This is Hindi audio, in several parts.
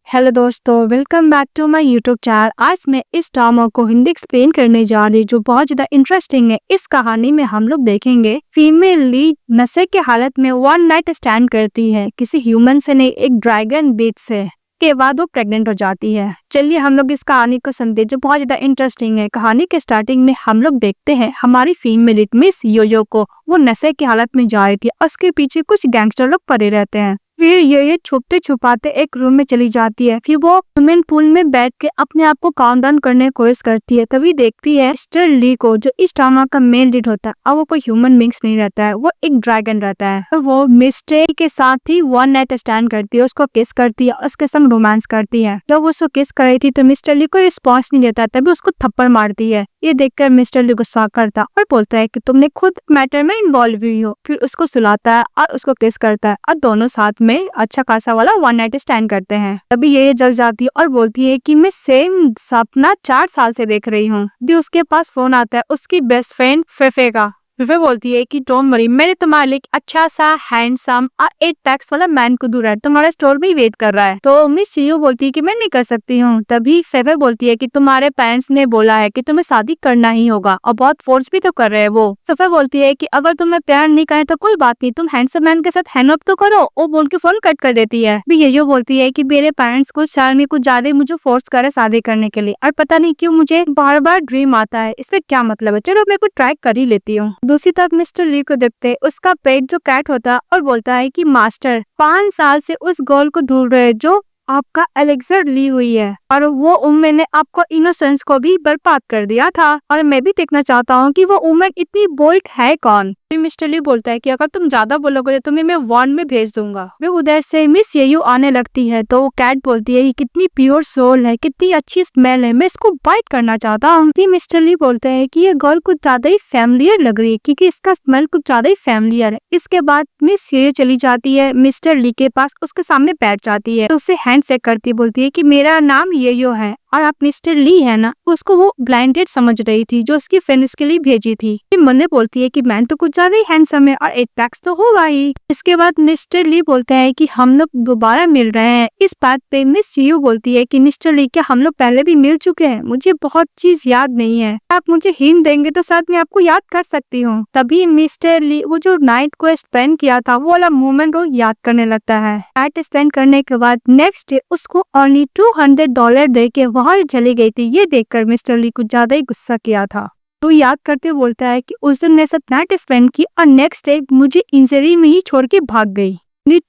हेलो दोस्तों, welcome back to my YouTube channel. आज मैं इस ड्रामा को हिंदी एक्सप्लेन करने जा रही जो बहुत ज्यादा इंटरेस्टिंग है। इस कहानी में हम लोग देखेंगे फीमेल लीड नशे के हालत में वन नाइट स्टैंड करती है किसी ह्यूमन से नहीं, एक ड्रैगन बीच से। के बाद वो प्रेग्नेंट हो जाती है। चलिए हम लोग इस कहानी को समझे जो बहुत ज्यादा इंटरेस्टिंग है। कहानी के स्टार्टिंग में हम लोग देखते हैं हमारी फीमेल लीड मिस योयो को। वो नशे की हालत में जा रही थी और उसके पीछे कुछ गैंगस्टर लोग पड़े रहते हैं। फिर ये छुपते छुपाते एक रूम में चली जाती है। फिर वो स्विमिंग पूल में बैठ के अपने आप को काउंट डाउन करने की कोशिश करती है। तभी देखती है मिस्टर ली को, जो इस ड्रामा का मेन लीड होता है। अब वो कोई ह्यूमन बींग्स नहीं रहता है, वो एक ड्रैगन रहता है। तो वो मिस्टर के साथ ही वन नाइट स्टैंड करती है, उसको किस करती है, उसके संग रोमांस करती है। जब वो उसको किस कर रही थी तो मिस्टर ली को रिस्पॉन्स नहीं देता, तभी उसको थप्पड़ मारती है। ये देखकर मिस्टर ली गुस्सा करता और बोलता है कि तुमने खुद मैटर में इन्वॉल्व हुई हो। फिर उसको सुलाता है और उसको किस करता है और दोनों साथ में अच्छा खासा वाला वन नाइट स्टैंड करते हैं। तभी ये जल जाती है और बोलती है कि मैं सेम सपना 4 साल से देख रही हूँ। उसके पास फोन आता है उसकी बेस्ट फ्रेंड फेफे का। फेफे बोलती है कि डोंट वरी, मैंने तुम्हारे लिए अच्छा सा हैंडसम और 8 पैक्स वाला मैन को दूर है, तुम्हारा स्टोर भी वेट कर रहा है। तो मिस सीयू बोलती है कि मैं नहीं कर सकती हूँ। तभी फेफे बोलती है कि तुम्हारे पेरेंट्स ने बोला है कि तुम्हें शादी करना ही होगा और बहुत फोर्स भी तो कर रहे हैं वो। फेफे बोलती है कि अगर तुम्हें प्यार नहीं करे तो कोई बात नहीं, तुम हैंडसम मैन के साथ हैंड अप तो करो। वो बोल के फोन कट कर देती है। ये बोलती है कि मेरे पेरेंट्स कुछ साल में कुछ ज्यादा मुझे फोर्स करे शादी करने के लिए, और पता नहीं क्यों मुझे बार बार ड्रीम आता है। इससे क्या मतलब है, चलो मैं कुछ ट्राई कर ही लेती हूँ। दूसरी तरफ मिस्टर ली को देखते उसका पेट जो कैट होता है और बोलता है कि मास्टर 5 साल से उस गर्ल को ढूंढ रहे जो आपका एलेक्सर ली हुई है, और वो उम्र ने आपको इनोसेंस को भी बर्बाद कर दिया था, और मैं भी देखना चाहता हूँ कि वो उम्र इतनी बोल्ड है कौन। फिर मिस्टर ली बोलता है कि अगर तुम ज्यादा बोलोगे तो तुम्हें मैं वन में भेज दूंगा। वे उधर से मिस येयू आने लगती है तो कैट बोलती है कि कितनी प्योर सोल है, कितनी अच्छी स्मेल है, मैं इसको बाइट करना चाहता हूँ। फिर मिस्टर ली बोलते है कि ये गर्ल कुछ ज्यादा ही फैमिलियर लग रही है, क्योंकि इसका स्मेल कुछ ज्यादा ही फैमिलियर है। इसके बाद मिस येयू चली जाती है मिस्टर ली के पास, उसके सामने बैठ जाती है, तो उससे हैंड शेक करती बोलती है कि मेरा नाम येयू है और आप मिस्टर ली है ना। उसको वो ब्लाइंडेड समझ रही थी जो उसकी फ्रेंड उसके लिए भेजी थी। फिर मन में बोलती है कि मैन तो कुछ ज्यादा ही हैंडसम है और 8 पैक्स तो होगा ही। इसके बाद मिस्टर ली बोलता है कि हम लोग दोबारा मिल रहे हैं। इस बात पे मिस यू बोलती है कि मिस्टर ली, क्या हम लोग पहले भी मिल चुके हैं? मुझे बहुत चीज याद नहीं है, आप मुझे हिंट देंगे तो साथ में आपको याद कर सकती हूँ। तभी मिस्टर ली वो जो नाइट को स्पेंड किया था वो वाला मोमेंट वो याद करने लगता है। नाइट स्पेंड करने के बाद नेक्स्ट डे उसको ओनली $200 दे के वहां चली गई थी। ये देखकर मिस्टर ली कुछ ज्यादा ही गुस्सा किया था। तो याद करते बोलता है कि उस दिन ने सब नाइट स्पेंड की और नेक्स्ट डे मुझे इंजरी में ही छोड़ के भाग गई।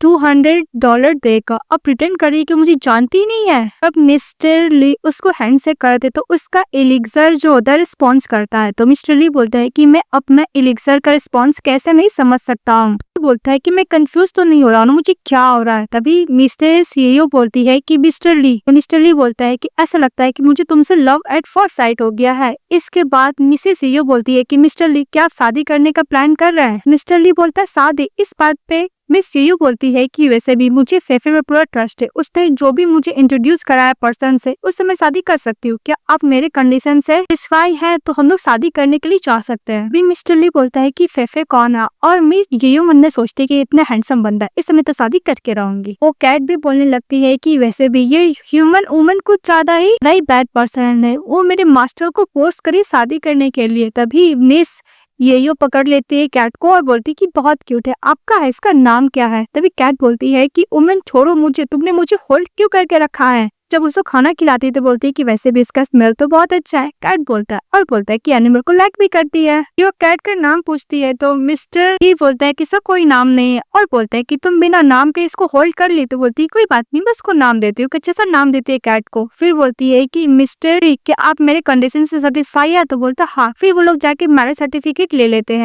$200 देकर अब प्रिटेंड करी कि मुझे जानती नहीं है। अब मिस्टर ली उसको हैंड से करते तो उसका एलिक्सर जो होता है रिस्पॉन्स करता है। तो मिस्टर ली बोलता है कि मैं अपना एलिक्सर का रिस्पॉन्स कैसे नहीं समझ सकता हूँ। बोलता है कि मैं कंफ्यूज तो नहीं हो रहा हूँ, मुझे क्या हो रहा है। तभी मिस्टर सीईओ बोलती है कि मिस्टर ली बोलता है कि ऐसा लगता है कि मुझे तुमसे लव एट फर्स्ट साइट हो गया है। इसके बाद मिसेस सीईओ बोलती है कि मिस्टर ली, क्या आप शादी करने का प्लान कर रहे हैं? मिस्टर ली बोलता है शादी। इस बात पे मिस सीयू बोलती है कि वैसे भी मुझे फेफे में पूरा ट्रस्ट है, उसने जो भी मुझे इंट्रोड्यूस कराया पर्सन से उससे मैं शादी कर सकती हूँ। क्या आप मेरे कंडीशन से सेटिस्फाई है तो हम लोग शादी करने के लिए चाह सकते हैं। भी मिस्टर ली बोलता है कि फेफे कौन है, और मिस येयू मन में सोचती है कि इतना हैंडसम बंदा है, इस समय तो शादी करके रहूंगी। वो कैट भी बोलने लगती है कि वैसे भी ये ह्यूमन वुमन कुछ ज्यादा ही नहीं बैड पर्सन है, वो मेरे मास्टर को फोर्स करी शादी करने के लिए। तभी मिस येयू पकड़ लेती है कैट को और बोलती कि बहुत क्यूट है, आपका है, इसका नाम क्या है? तभी कैट बोलती है कि वुमन छोड़ो मुझे, तुमने मुझे होल्ड क्यों करके रखा है? जब उसको खाना खिलाती तो बोलती है कि वैसे भी इसका स्मेल तो बहुत अच्छा है। कैट बोलता है और बोलता है कि एनिमल को लाइक भी करती है। जो कैट का नाम पूछती है तो मिस्टर ही बोलता है कि इसका कोई नाम नहीं है, और बोलता है कि तुम बिना नाम के इसको होल्ड कर ली। तो बोलती है कोई बात नहीं, बस को नाम देती हूँ। अच्छा सा नाम देती है कैट को। फिर बोलती है कि मिस्टर क्या आप मेरे कंडीशन से सेटिस्फाई है? तो बोलता हाँ। फिर वो लोग जाके मैरिज सर्टिफिकेट ले लेते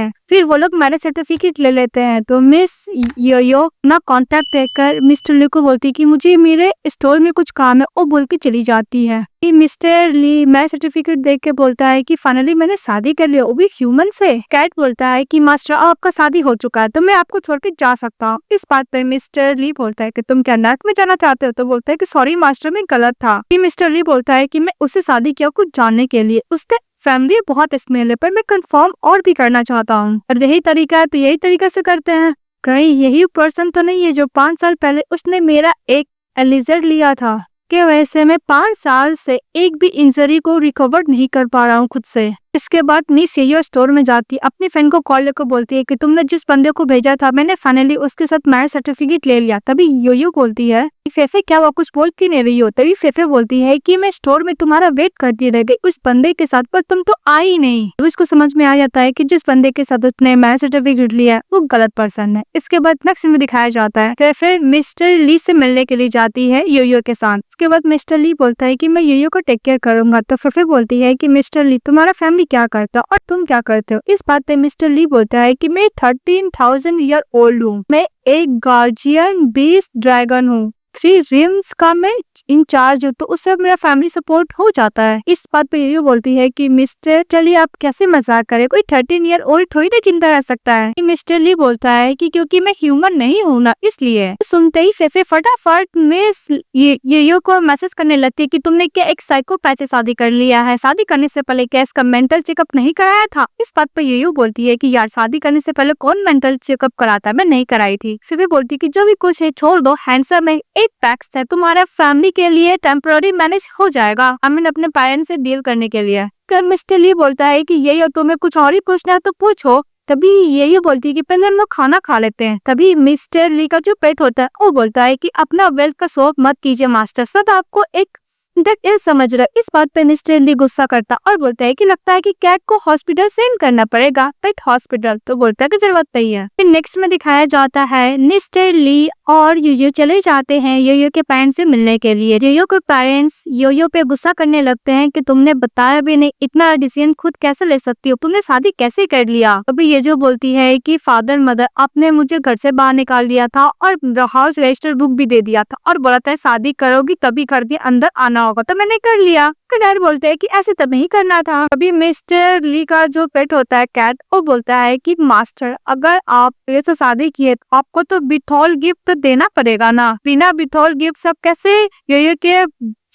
हैं। तो मिस योयो ना कॉन्टेक्ट देकर मिस्टर ली को बोलती है कि मुझे मेरे स्टोर में कुछ काम है, वो बोल के चली जाती है। मिस्टर ली मैरिज सर्टिफिकेट देख के बोलता है कि फाइनली मैंने शादी कर लिया, वो भी ह्यूमन से। कैट बोलता है कि मास्टर आपका शादी हो चुका है तो मैं आपको छोड़ के जा सकता हूँ। इस बात पे मिस्टर ली बोलता है कि तुम क्या नर्क में जाना चाहते हो? तो बोलता है कि सॉरी मास्टर, मैं गलत था। मिस्टर ली बोलता है कि मैं उससे शादी किया कुछ जानने के लिए, उसने फैमिली बहुत स्मेल है, पर मैं कंफर्म और भी करना चाहता हूँ, और यही तरीका है तो यही तरीका से करते हैं। कहीं यही पर्सन तो नहीं है जो 5 साल पहले उसने मेरा एक एलिजर लिया था? जिसके वजह से मैं 5 साल से एक भी इंजरी को रिकवर नहीं कर पा रहा हूँ खुद से। इसके बाद मिस योयो स्टोर में जाती, अपनी फ्रेंड को कॉल करके बोलती है कि तुमने जिस बंदे को भेजा था मैंने फाइनली उसके साथ मैरिज सर्टिफिकेट ले लिया। तभी योयो बोलती है फेफे क्या हुआ, कुछ बोल क्यों नहीं रही हो? तभी फेफे बोलती है कि मैं स्टोर में तुम्हारा वेट करती रह गई उस बंदे के साथ, पर तुम तो आई नहीं। तो इसको समझ में आ जाता है कि जिस बंदे के साथ उसने मैरिज सर्टिफिकेट लिया वो गलत पर्सन है। इसके बाद नेक्स्ट में दिखाया जाता है फेफे मिस्टर ली से मिलने के लिए जाती है योयो के साथ। इसके बाद मिस्टर ली बोलता है कि मैं योयो को टेक केयर करूंगा। तो फेफे बोलती है कि मिस्टर ली तुम्हारा फैमिली क्या करता है और तुम क्या करते हो? इस बात पे मिस्टर ली बोलता है कि मैं 13,000 ईयर ओल्ड हूँ, मैं एक गार्जियन बीस्ट ड्रैगन हूँ, 3 रिम्स का मैं इंचार्ज हूँ, तो उससे मेरा फैमिली सपोर्ट हो जाता है। इस बात पे योयो बोलती है कि मिस्टर चलिए आप कैसे मजाक करें, कोई 13 ईयर ओल्ड थोड़ी ना चिंता रह सकता है। मिस्टर ली बोलता है कि क्योंकि मैं ह्यूमन नहीं हूँ ना इसलिए। सुनते ही फेफे फटाफट मिस योयो को मैसेज करने लगती है कि तुमने क्या एक साइकोपैथ से शादी कर लिया है, शादी करने से पहले क्या इसका मेंटल चेकअप नहीं कराया था? इस बात पे योयो बोलती है कि यार शादी करने से पहले कौन मेंटल चेकअप कराता है, मैं नहीं कराई थी। फेफे बोलती है कि जो भी कुछ है छोड़ दो, हैंडसम है, एक पैक्स है, तुम्हारा फैमिली के लिए टेम्पोररी मैनेज हो जाएगा, अपने पेरेंट्स से डील करने के लिए। कर मिस्टर ली बोलता है कि ये तुम्हें कुछ और ही पूछना है तो पूछो। तभी ये बोलती है कि पहले हम लोग खाना खा लेते हैं। तभी मिस्टर ली का जो पेट होता है वो बोलता है कि अपना वेल्थ का शौक मत कीजिए मास्टर, सब आपको एक ये समझ रहा है। इस बात पे मिस्टर ली गुस्सा करता और बोलता है कि लगता है कि कैट को हॉस्पिटल सेंड करना पड़ेगा, पेट हॉस्पिटल। तो बोलता है कि जरूरत नहीं है। फिर नेक्स्ट में दिखाया जाता है मिस्टर ली और योयो चले जाते हैं योयो के पेरेंट्स से मिलने के लिए। योयो के पेरेंट्स योयो पे गुस्सा करने लगते हैं कि तुमने बताया भी नहीं, इतना डिसीजन खुद कैसे ले सकती हो, तुमने शादी कैसे कर लिया? अभी ये जो बोलती है कि फादर मदर आपने मुझे घर से बाहर निकाल दिया था और हाउस रजिस्टर बुक भी दे दिया था और बोला था शादी करोगी तभी घर के अंदर आना होगा, तो मैंने कर लिया। डैड बोलते हैं कि ऐसे तब नहीं करना था। अभी मिस्टर ली का जो पेट होता है कैट वो बोलता है कि मास्टर अगर आप ऐसे शादी किए तो आपको तो बिथोल गिफ्ट तो देना पड़ेगा ना, बिना बिथोल गिफ्ट सब कैसे ये के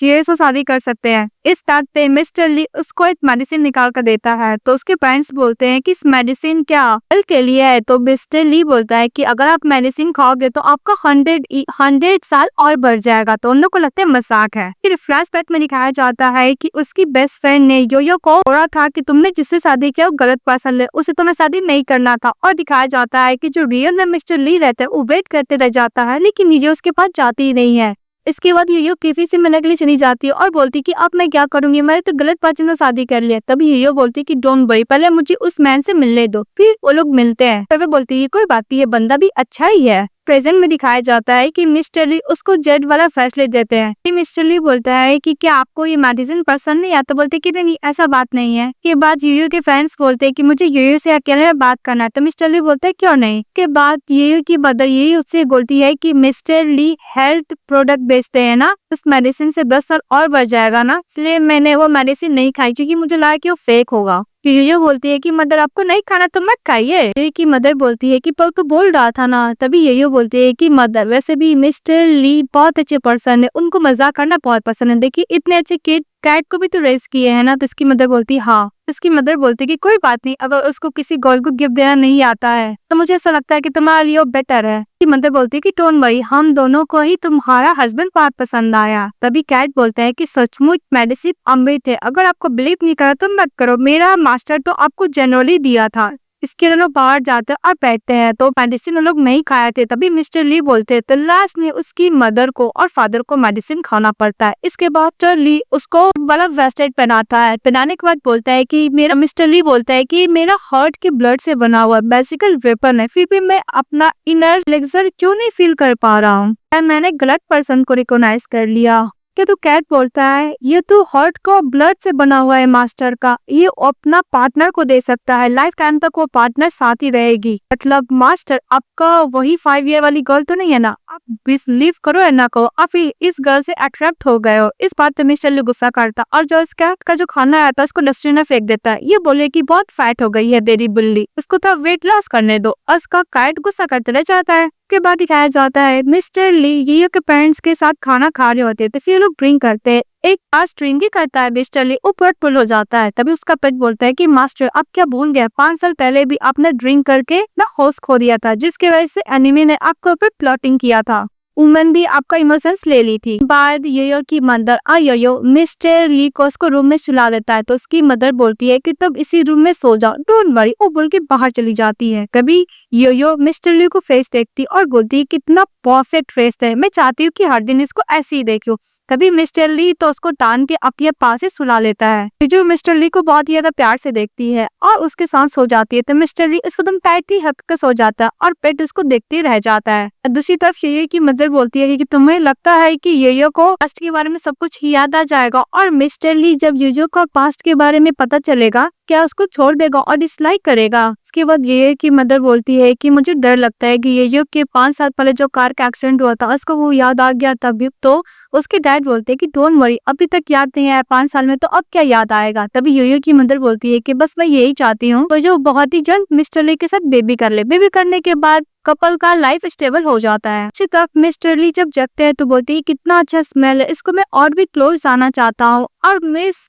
ये से शादी कर सकते हैं? इस बात पे मिस्टर ली उसको एक मेडिसिन निकाल कर देता है। तो उसके पेरेंट्स बोलते हैं कि इस मेडिसिन क्या हेल्थ के लिए है? तो मिस्टर ली बोलता है कि अगर आप मेडिसिन खाओगे तो आपका 100 साल और बढ़ जाएगा। तो उन लोग को लगता है मजाक है। फिर फ्लैशबैक में दिखाया जाता है कि उसकी बेस्ट फ्रेंड ने योयो को बोला था कि तुमने जिससे शादी किया वो गलत पर्सन है, उसे तुम्हें शादी नहीं करना था। और दिखाया जाता है कि जो रियल में मिस्टर ली रहता है वो वेट करते रह जाता है लेकिन नीचे उसके पास जाती ही नहीं है। इसके बाद योयो केफी से मिलने के लिए चली जाती है और बोलती कि अब मैं क्या करूंगी, मैंने तो गलत पर्सन से शादी कर लिया। तभी योयो बोलती कि डोंट वरी, पहले मुझे उस मैन से मिलने दो। फिर वो लोग मिलते हैं। फिर बोलती है कोई बात नहीं, ये बंदा भी अच्छा ही है। प्रेजेंट में दिखाया जाता है कि मिस्टर ली उसको जेड वाला फैसले देते हैं। मिस्टर ली बोलता है कि क्या आपको ये मेडिसिन पसंद नहीं आता? बोलते कि नहीं ऐसा बात नहीं है। के बाद योयो के फैंस बोलते हैं कि मुझे योयो से अकेले में बात करना है। तो मिस्टर ली बोलता है क्यों नहीं। के बाद योयो की मदर यही उससे बोलती है कि मिस्टर ली हेल्थ प्रोडक्ट बेचते हैं ना, उस मेडिसिन से 10 साल और बढ़ जाएगा ना, इसलिए मैंने वो मेडिसिन नहीं खाई क्योंकि मुझे लगा कि वो फेक होगा। योयो बोलती है कि मदर आपको नहीं खाना तो मत खाइए। योयो की मदर बोलती है कि पर तो बोल रहा था ना। तभी योयो बोलती है कि मदर वैसे भी मिस्टर ली बहुत अच्छे पर्सन है, उनको मजाक करना बहुत पसंद है, देखिए इतने अच्छे कैट को भी तो रेस किए है ना। तो इसकी मदर बोलती है हाँ। इसकी मदर बोलती है कि कोई बात नहीं, अगर उसको किसी गर्ल को गिफ्ट देना नहीं आता है तो मुझे ऐसा लगता है कि तुम्हारे लिए बेटर है। इसकी मदर बोलती है कि डोंट वरी, हम दोनों को ही तुम्हारा हस्बैंड बहुत पसंद आया। तभी कैट बोलता है कि सचमुच मेडिसिन अमृत है, अगर आपको बिलीव नहीं करा तो मत करो, मेरा मास्टर तो आपको जनरली दिया था। इसके लोग बाहर जाते और बैठते हैं तो मेडिसिन लोग नहीं खाए थे। तभी मिस्टर ली बोलते हैं तो लास्ट में उसकी मदर को और फादर को मेडिसिन खाना पड़ता है। इसके बाद मिस्टर ली उसको बड़ा वेस्टेड पहनाता है। पहनाने के बाद बोलता है कि मेरा मिस्टर ली बोलता है कि मेरा हार्ट के ब्लड से बना हुआ बेसिकल वेपन है, फिर भी मैं अपना इनर प्लेजर क्यों नहीं फील कर पा रहा हूँ, मैंने गलत पर्सन को रिकॉग्नाइज कर लिया। तो कैट बोलता है ये तो हार्ट को ब्लड से बना हुआ है मास्टर का, ये अपना पार्टनर को दे सकता है, लाइफ टाइम तक वो पार्टनर साथ ही रहेगी। मतलब मास्टर आपका वही 5 ईयर वाली गर्ल तो नहीं है ना, आप बिलीव करो या ना करो, आप इस गर्ल से अट्रैक्ट हो गए हो। इस बात पे मिस्टर ली गुस्सा करता और जो इस कैट का जो खाना आया था उसको डस्टबिन में फेंक देता है। ये बोले कि बहुत फैट हो गई है तेरी बिल्ली, उसको तो वेट लॉस करने दो। उसका कैट गुस्सा करते रह जाता है। के बाद दिखाया जाता है मिस्टर ली योयो के पेरेंट्स के साथ खाना खा रहे होते थे, फिर लोग ड्रिंक करते हैं। एक आज ड्रिंक करता है मिस्टर ली, ऊपर पुल हो जाता है। तभी उसका पेट बोलता है कि मास्टर आप क्या भूल गए, 5 साल पहले भी आपने ड्रिंक करके ना होश खो दिया था, जिसकी वजह से एनिमी ने आपके ऊपर प्लॉटिंग किया था। वुमन भी आपका इमोशंस ले ली थी। बाद योयो की मदर योयो मिस्टर ली को उसको रूम में सुला देता है तो उसकी मदर बोलती है कि तुम इसी रूम में सो जाओ, डोंट वरी, वो बोल के बाहर चली जाती है। कभी योयो मिस्टर ली को फेस देखती और बोलती है कितना परफेक्ट फेस है, मैं चाहती हूँ कि हर दिन इसको ऐसे ही देखूं। तभी मिस्टर ली तो उसको टान के अपने पास ही सुला लेता है। जो मिस्टर ली को बहुत ही ज्यादा प्यार से देखती है और उसके साथ सो जाती है तो मिस्टर ली उसको एकदम टाइटली हक कर सो जाता है और पेट उसको देखते रह जाता है। दूसरी तरफ योयो की मदर बोलती है कि तुम्हें लगता है कि योयो को पास्ट के बारे में सब कुछ याद आ जाएगा और मिस्टर ली जब योयो को पास्ट के बारे में पता चलेगा क्या उसको छोड़ देगा और डिसलाइक करेगा। उसके बाद योयो की मदर बोलती है कि मुझे डर लगता है कि योयो के 5 साल पहले जो कार का एक्सीडेंट हुआ था उसको वो याद आ गया तभी। तो उसके डैड बोलते हैं कि डोंट वरी, अभी तक याद नहीं आया 5 साल में तो अब क्या याद आएगा। तभी योयो की मदर बोलती है कि बस मैं यही चाहती हूँ तो जो बहुत ही जल्द मिस्टर ली के साथ बेबी कर ले। बेबी करने के बाद कपल का लाइफ स्टेबल हो जाता है। उसी तक मिस्टर ली जब जगते हैं तो बोलती है कितना अच्छा स्मेल है, इसको मैं और भी क्लोज आना चाहता हूँ और मिस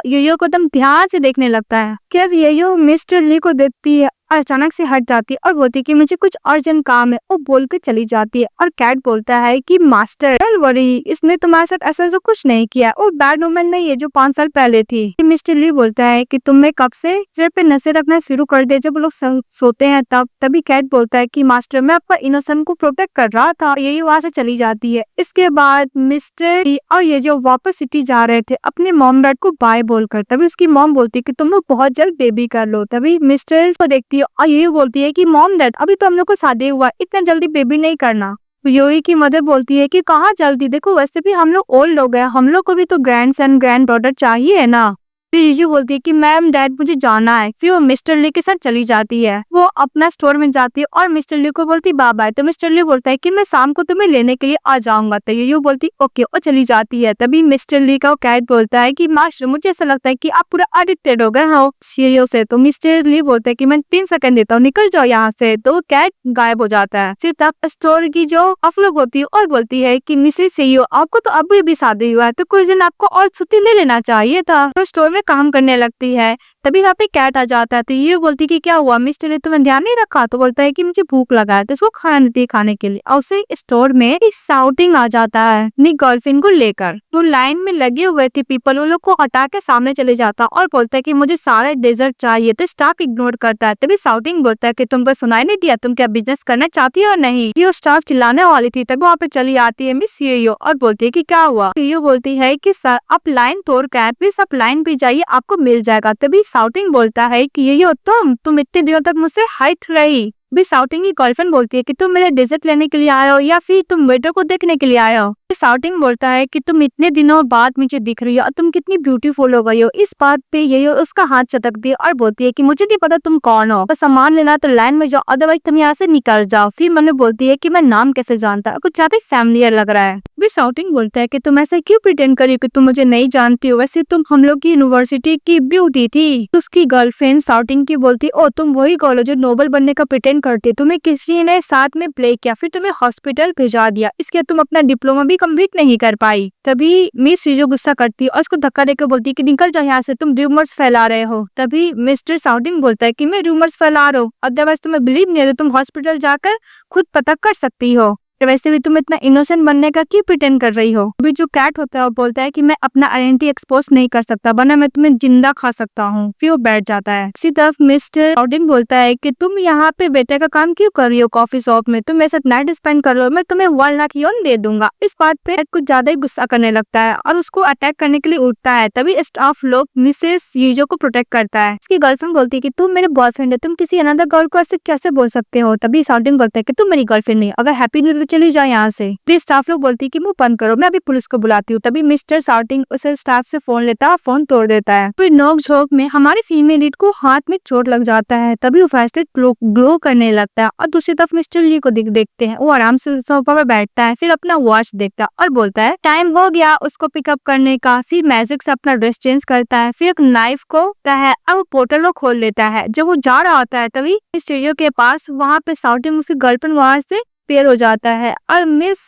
योयो को एकदम ध्यान से देखने लगता है। क्या योयो मिस्टर ली को देखती है और अचानक से हट जाती है और बोलती है कि मुझे कुछ अर्जेंट काम है, वो बोल के चली जाती है। और कैट बोलता है कि मास्टर डोंट वरी, इसने तुम्हारे साथ ऐसा कुछ नहीं किया, वो बैड वुमन नहीं है जो 5 साल पहले थी। मिस्टर ली बोलता है कि तुमने कब से सिर पे नशे रखना शुरू कर दिया जब लोग सोते हैं तब। तभी कैट बोलता है कि मास्टर मैं आपका इनोसेंट को प्रोटेक्ट कर रहा था। यही वहां से चली जाती है। इसके बाद मिस्टर ली और ये जो वापस सिटी जा रहे थे अपने मॉम डैड को बाय बोलकर, तभी उसकी मॉम बोलती है कि तुम लोग बहुत जल्द बेबी कर लो। तभी मिस्टर को देखती है और ये बोलती है कि मॉम डैड अभी तो हम लोग को शादी हुआ, इतना जल्दी बेबी नहीं करना। योई की मदर बोलती है कि कहाँ जल्दी, देखो वैसे भी हम लोग ओल्ड हो गए, हम लोग को भी तो ग्रैंड सन ग्रैंड डॉटर चाहिए है ना। फिर जीजू बोलती है कि मैम डैड मुझे जाना है। फिर वो मिस्टर ली के साथ चली जाती है। वो अपना स्टोर में जाती है और मिस्टर ली को बोलती बाय बाय। तो मिस्टर ली बोलता है कि मैं शाम को तुम्हें लेने के लिए आ जाऊंगा। तो ये बोलती ओके और चली जाती है। तभी मिस्टर ली का कैट बोलता है कि मास्टर मुझे ऐसा लगता है कि आप पूरा एडिक्टेड हो गए हो सीरियो से। तो मिस्टर ली बोलता है कि मैं 3 सेकंड देता हूँ, निकल जाओ यहाँ से। तो कैट गायब हो जाता है। फिर तब स्टोर की जो अफलोग होती है और बोलती है कि मिसेस सीईओ आपको तो अभी भी शादी हुआ है तो कुछ दिन आपको और छुट्टी ले लेना चाहिए था। तो स्टोर में काम करने लगती है। तभी वहाँ पे कैट आ जाता है। तो ये बोलती कि क्या हुआ मिस्टर ने तुम्हें ध्यान नहीं रखा। तो बोलता है कि मुझे भूख लगा है तो उसको खाना देती है खाने के लिए। और उसे स्टोर में एक शाउटिंग आ जाता है अपनी गर्लफ्रेंड को लेकर। तो लाइन में लगे हुए थे पीपल उन लोग को हटा के सामने चले जाता और बोलता है कि मुझे सारा डेजर्ट चाहिए। तो स्टाफ इग्नोर करता है। तभी शाउटिंग बोलता है कि तुमको सुनाई नहीं दिया, तुम क्या बिजनेस करना चाहती हो नहीं। ये स्टाफ चिल्लाने वाली थी तभी वहाँ पे चली आती है मिस सीईओ और बोलती है कि क्या हुआ। सीईओ बोलती है कि सर आप लाइन तोड़ कर प्लीज आप लाइन पे जाइए, आपको मिल जाएगा। तभी शाउटिंग बोलता है कि ये तुम इतने दिनों तक मुझसे हाइट रही। भी शाउटिंग की गर्लफ्रेंड बोलती है कि तुम मेरे डेजर्ट लेने के लिए आए हो या फिर तुम वेटर को देखने के लिए आए हो। शाउटिंग बोलता है कि तुम इतने दिनों बाद मुझे दिख रही हो और तुम कितनी ब्यूटीफुल हो गई हो। इस बात पे ये उसका हाथ चटकती है और बोलती है कि मुझे नहीं पता तुम कौन हो, बस सामान लेना तो लाइन में जाओ अदरवाइज तुम यहाँ से निकल जाओ। फिर मैंने बोलती है कि मैं नाम कैसे जानता, कुछ ज्यादा फैमिलियर लग रहा है। भी शाउटिंग बोलता है कि तुम ऐसे क्यों प्रिटेंड करी कि तुम मुझे नहीं जानती हो, वैसे तुम हम लोग की यूनिवर्सिटी की ब्यूटी थी। तो उसकी गर्लफ्रेंड शाउटिंग की बोलती ओ तुम वही गर्ल हो जो नोबल बनने का प्रिटेंड करती, तुम्हें किसी ने साथ में प्ले किया फिर तुम्हें हॉस्पिटल भेजा दिया, इसके तुम अपना डिप्लोमा भी कंप्लीट नहीं कर पाई। तभी मिस सीजो गुस्सा करती है और उसको धक्का देकर बोलती है कि निकल जाओ यहाँ से, तुम रूमर्स फैला रहे हो। तभी मिस्टर शाउटिंग बोलता है कि मैं रूमर्स फैला रहा हूँ, अदरवाइज तुम्हें बिलीव नहीं है तो तुम हॉस्पिटल जाकर खुद पता कर सकती हो। वैसे भी तुम इतना इनोसेंट बनने का क्यों प्रिटेंड कर रही हो। अभी जो कैट होता है वो बोलता है कि मैं अपना आइडेंटिटी एक्सपोज नहीं कर सकता वरना मैं तुम्हें जिंदा खा सकता हूँ। फिर वो बैठ जाता है। इसी तरफ मिस्टर शाउटिंग बोलता है कि तुम यहाँ पे बेटे का काम क्यों कर रही हो कॉफी शॉप में, तुम मेरे साथ नाइट स्पेंड कर लो, मैं तुम्हें 1 लाख योन दे दूंगा। इस बात पे कुछ ज्यादा ही गुस्सा करने लगता है और उसको अटैक करने के लिए उठता है। तभी स्टाफ लोग मिसेस यूजो को प्रोटेक्ट करता है। उसकी गर्लफ्रेंड बोलती है कि तुम मेरे बॉयफ्रेंड है, तुम किसी अनदर गर्ल को ऐसे कैसे बोल सकते हो। तभी शाउटिंग बोलता है कि तुम मेरी गर्लफ्रेंड नहीं, अगर हैप्पी नहीं तो चली जाओ यहाँ से। फिर स्टाफ लोग बोलती है कि मुंह बंद करो, मैं अभी पुलिस को बुलाती हूँ। तभी मिस्टर शाउटिंग उसे स्टाफ से फोन लेता है, फोन तोड़ देता है। फिर नोक झोंक में हमारे फीमेल लीड को हाथ में चोट लग जाता है। तभी वो फैसले ग्लो करने लगता है और दूसरी तरफ मिस्टर ली को देखते हैं। वो आराम से सोफा पर बैठता है, फिर अपना वॉच देखता है और बोलता है टाइम हो गया उसको पिकअप करने का। फिर मैजिक से अपना ड्रेस चेंज करता है, फिर एक नाइफ को अब पोर्टल को खोल लेता है। जब वो जा रहा होता है तभी स्टूडियो के पास वहाँ पे शाउटिंग उसकी गर्लफ्रेंड वहाँ से पेयर हो जाता है और मिस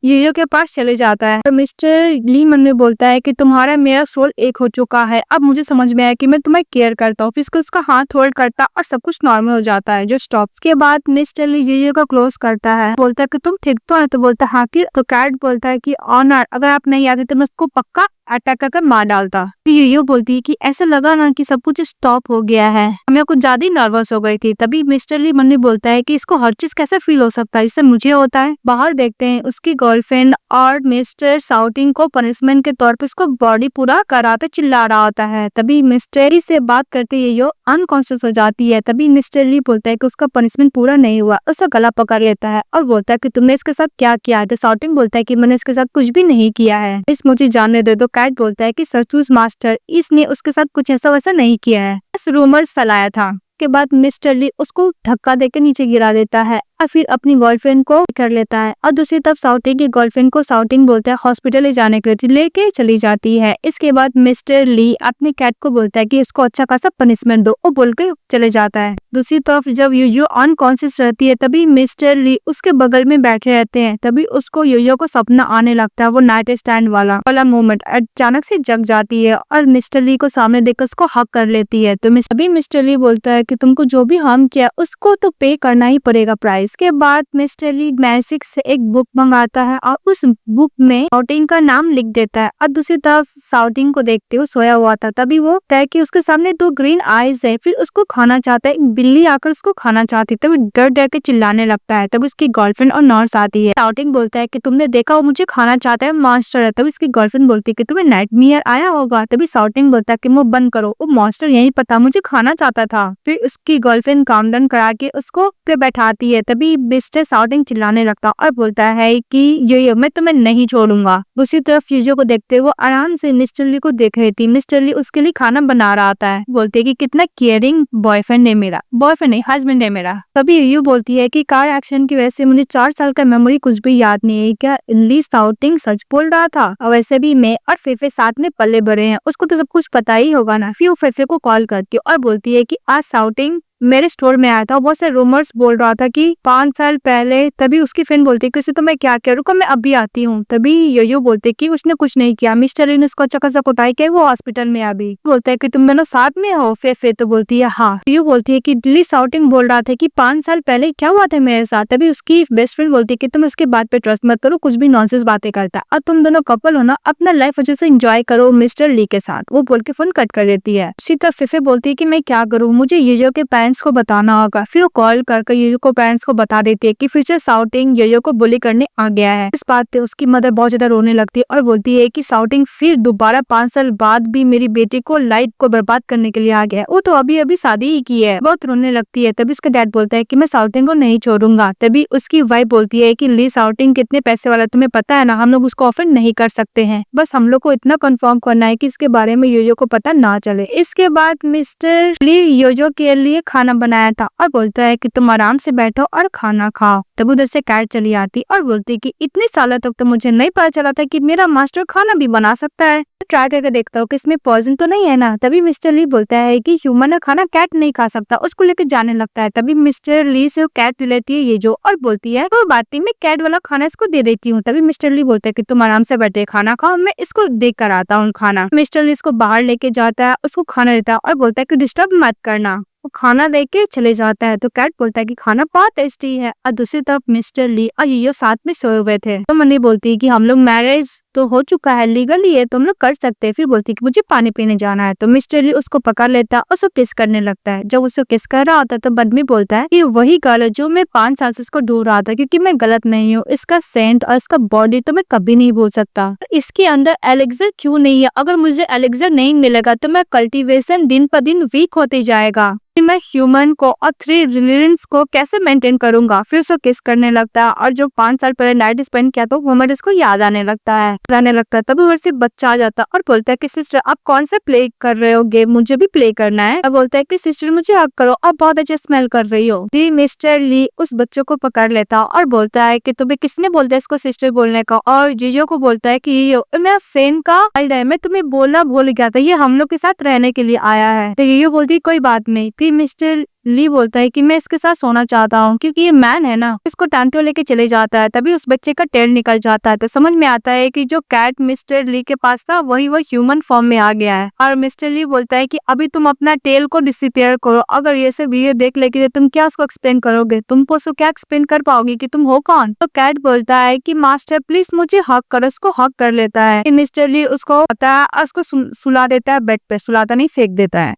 यूयो के पास चले जाता है और मिस्टर ली मन में बोलता है कि तुम्हारा मेरा सोल एक हो चुका है, अब मुझे समझ में आया कि मैं तुम्हें केयर करता हूँ। फिर उसका हाथ होल्ड करता और सब कुछ नॉर्मल हो जाता है। जो स्टॉप के बाद मिस्टर ली यूयो को क्लोज करता है, बोलता है कि तुम ठीक तो है? तो बोलता है हाँ। तो कैट बोलता है कि ऑनर, अगर आप नहीं आते तो मैं उसको पक्का अटैक कर मार डालता। फिर यूयो बोलती है कि ऐसा लगा ना कि सब कुछ स्टॉप हो गया है, मैं कुछ ज्यादा ही नर्वस हो गई थी। तभी मिस्टर ली मन में बोलता है कि इसको हर चीज कैसे फील हो सकता है, इससे मुझे होता है। बाहर देखते हैं उसकी गर्लफ्रेंड और मिस्टर शाउटिंग को पनिशमेंट के तौर पे उसको बॉडी पूरा कराते चिल्ला रहा होता है। तभी मिस्टर ली से बात करते यूयो अनकॉन्शियस हो जाती है। तभी मिस्टर ली बोलता है कि उसका पनिशमेंट पूरा नहीं हुआ, उसका गला पकड़ लेता है और बोलता है कि तुमने इसके साथ क्या किया है। तो शाउटिंग बोलता है कि मैंने इसके साथ कुछ भी नहीं किया है, इस मुझे जानने दे दो। कैट बोलता है कि सचमुच मास्टर, इसने उसके साथ कुछ ऐसा वैसा नहीं किया है, बस रूमर्स फैलाया था। के बाद मिस्टर ली उसको धक्का देकर नीचे गिरा देता है और फिर अपनी गर्लफ्रेंड को कर लेता है। और दूसरी तरफ शाउटिंग की गर्लफ्रेंड को शाउटिंग बोलता है हॉस्पिटल ले जाने के लिए लेके चली जाती है। इसके बाद मिस्टर ली अपनी कैट को बोलता है कि इसको अच्छा खासा पनिशमेंट दो, वो बोल के चले जाता है। दूसरी तरफ जब यूयो अनकॉन्शियस रहती है तभी मिस्टर ली उसके बगल में बैठे रहते हैं। तभी उसको यूयो को सपना आने लगता है, वो नाइट स्टैंड वाला मोमेंट। अचानक से जग जाती है और मिस्टर ली को सामने देखकर उसको हक कर लेती है। तो अभी मिस्टर ली बोलता है कि तुमको जो भी हार्म किया उसको तो पे करना ही पड़ेगा प्राइस। के बाद मिस्टर ली मैजिक से एक बुक मंगाता है और उस बुक में शाउटिंग का नाम लिख देता है। और दूसरी तरफ शाउटिंग को देखते हुए सोया हुआ था। तभी वो तय कि उसके सामने 2 ग्रीन आईज है, फिर उसको खाना चाहता है। एक बिल्ली आकर उसको खाना चाहती, तभी डर डर के चिल्लाने लगता है। तब उसकी गर्लफ्रेंड और नर्स आती है। शाउटिंग बोलता है कि तुमने देखा वो मुझे खाना चाहता है, मॉन्स्टर है। तब उसकी गर्लफ्रेंड बोलती है कि तुम्हें नाइटमेयर आया होगा। तभी शाउटिंग बोलता है कि मुंह बंद करो, वो मॉन्स्टर यही पता मुझे खाना चाहता था। फिर उसकी गर्लफ्रेंड काम डाउन करा के उसको पे बैठाती है। तभी मिस्टर शाउटिंग चिल्लाने लगता और बोलता है कि यो मैं तुम्हें नहीं छोड़ूंगा। दूसरी तरफ यूयो को देखते वो आराम से मिस्टर ली को देख रही थी। मिस्टर ली उसके लिए खाना बना रहा था। बोलते है कि कितना केयरिंग बॉयफ्रेंड है मेरा, बॉयफ्रेंड नहीं हस्बैंड है मेरा। तभी यूयो बोलती है कि कार एक्सीडेंट की वजह से मुझे 4 साल का मेमोरी कुछ भी याद नहीं है। क्या ली शाउटिंग सच बोल रहा था? और वैसे भी मैं और फेफे साथ में पल्ले बड़े हैं, उसको तो सब कुछ पता ही होगा ना। फिर वो फेफे को कॉल करती है और बोलती है कि आज शाउटिंग मेरे स्टोर में आया था, बहुत से रूमर्स बोल रहा था कि 5 साल पहले। तभी उसकी फ्रेंड बोलती है कि उसे तो मैं क्या करूँ, रुको मैं अभी आती हूँ। तभी योयो बोलते कि उसने कुछ नहीं किया, मिस्टर ली ने उसको अच्छा खासा कुटाई किया, वो हॉस्पिटल में अभी। बोलता है कि तुम दोनों साथ में हो? फिर तो बोलती है हाँ। यो बोलती है कि ली शाउटिंग बोल रहा था कि 5 साल पहले क्या हुआ था मेरे साथ। तभी उसकी बेस्ट फ्रेंड बोलती है कि तुम उसके बात पे ट्रस्ट मत करो, कुछ भी नॉनसेंस बातें करता है, और तुम दोनों कपल हो ना, अपना लाइफ अच्छे से एंजॉय करो मिस्टर ली के साथ। वो बोल के फोन कट कर देती है। उसी तरह फिफे बोलती है कि मैं क्या करूँ, मुझे योयो के पेरेंट्स को बताना होगा। फिर वो कॉल करके योयो को पेरेंट्स को बता देती है कि फिर से शाउटिंग योयो को बुली करने आ गया है। इस बात पे उसकी मदर बहुत ज्यादा रोने लगती है और बोलती है कि शाउटिंग फिर दोबारा 5 साल बाद भी मेरी बेटी को लाइफ को बर्बाद करने के लिए आ गया है, वो तो अभी अभी शादी ही की है। बहुत रोने लगती है। तभी उसका डैड बोलता है कि मैं शाउटिंग को नहीं छोड़ूंगा। तभी उसकी वाइफ बोलती है कि ली शाउटिंग कितने पैसे वाला तुम्हें पता है ना, हम लोग उसको ऑफर नहीं कर सकते हैं, बस हम लोग को इतना कंफर्म करना है कि इसके बारे में योयो को पता ना चले। इसके बाद मिस्टर ली योयो के लिए खाना बनाया था और बोलता है कि तुम आराम से बैठो और खाना खाओ। तब उधर से कैट चली आती और बोलती कि इतने सालों तक तो मुझे नहीं पता चला था कि मेरा मास्टर खाना भी बना सकता है, ट्राई करके देखता हूँ कि इसमें पॉइजन तो नहीं है ना। तभी मिस्टर ली बोलता है कि ह्यूमन का खाना कैट नहीं खा सकता, उसको लेकर जाने लगता है। तभी मिस्टर ली से कैट लेती है ये जो और बोलती है तो बात नहीं, मैं कैट वाला खाना इसको दे देती हूँ। तभी मिस्टर ली बोलता है कि तुम आराम से बैठे खाना खाओ, मैं इसको देख कर आता हूँ खाना। मिस्टर ली इसको बाहर लेके जाता है, उसको खाना देता है और बोलता है कि डिस्टर्ब मत करना। वो खाना दे के चले जाता है। तो कैट बोलता है कि खाना बहुत टेस्टी है। और दूसरी तरफ मिस्टर ली और यो साथ में सोए हुए थे। तो मनी बोलती है कि हम लोग मैरिज तो हो चुका है, लीगली है, तुम लोग कर सकते हैं। फिर बोलती है कि मुझे पानी पीने जाना है। तो मिस्टर ली उसको पकड़ लेता है, उसको किस करने लगता है। जब उसको किस कर रहा होता है तो बदमी बोलता है कि वही गर्ल है जो मैं 5 साल से इसको ढूंढ रहा था, क्योंकि मैं गलत नहीं हूँ, इसका सेंट और इसका बॉडी तो मैं कभी नहीं भूल सकता। इसके अंदर एलेक्सर क्यों नहीं है? अगर मुझे एलेक्सर नहीं मिलेगा तो मैं कल्टीवेशन दिन पर दिन वीक होते जाएगा, मैं ह्यूमन को और 3 रिलीजन्स को कैसे मेंटेन करूंगा। फिर उसको किस करने लगता है और जो 5 साल पहले नाइट स्पेंड किया तो मोमेंट इसको याद आने लगता है। तभी वैसे बच्चा आ जाता है और बोलता है कि सिस्टर आप कौन से प्ले कर रहे हो गेम, मुझे भी प्ले करना है। और बोलता है कि सिस्टर मुझे हक करो, आप बहुत अच्छे स्मेल कर रही हो। फिर मिस्टर ली उस बच्चों को पकड़ लेता और बोलता है कि तुम्हें किसने बोलता है इसको सिस्टर बोलने का। और जीजो को बोलता है कि मेरा फ्रेंड का चाइल्ड है, मैं तुम्हें बोलना भूल गया था, ये हम लोग के साथ रहने के लिए आया है। तो ये बोलती है कोई बात नहीं। फिर मिस्टर ली बोलता है कि मैं इसके साथ सोना चाहता हूँ क्योंकि ये मैन है ना। इसको टांगते हुए लेके चले जाता है, तभी उस बच्चे का टेल निकल जाता है। तो समझ में आता है कि जो कैट मिस्टर ली के पास था वही वो ह्यूमन फॉर्म में आ गया है। और मिस्टर ली बोलता है कि अभी तुम अपना टेल को डिसअपियर करो, अगर ये सब वीडियो देख लेगी तो तुम क्या उसको एक्सप्लेन करोगे, तुम उसको क्या एक्सप्लेन कर पाओगे कि तुम हो कौन। तो कैट बोलता है कि मास्टर प्लीज मुझे हक करो, उसको हक कर लेता है। मिस्टर ली उसको पता है, उसको सुला देता है बेड पे, सुलाता नहीं फेंक देता है।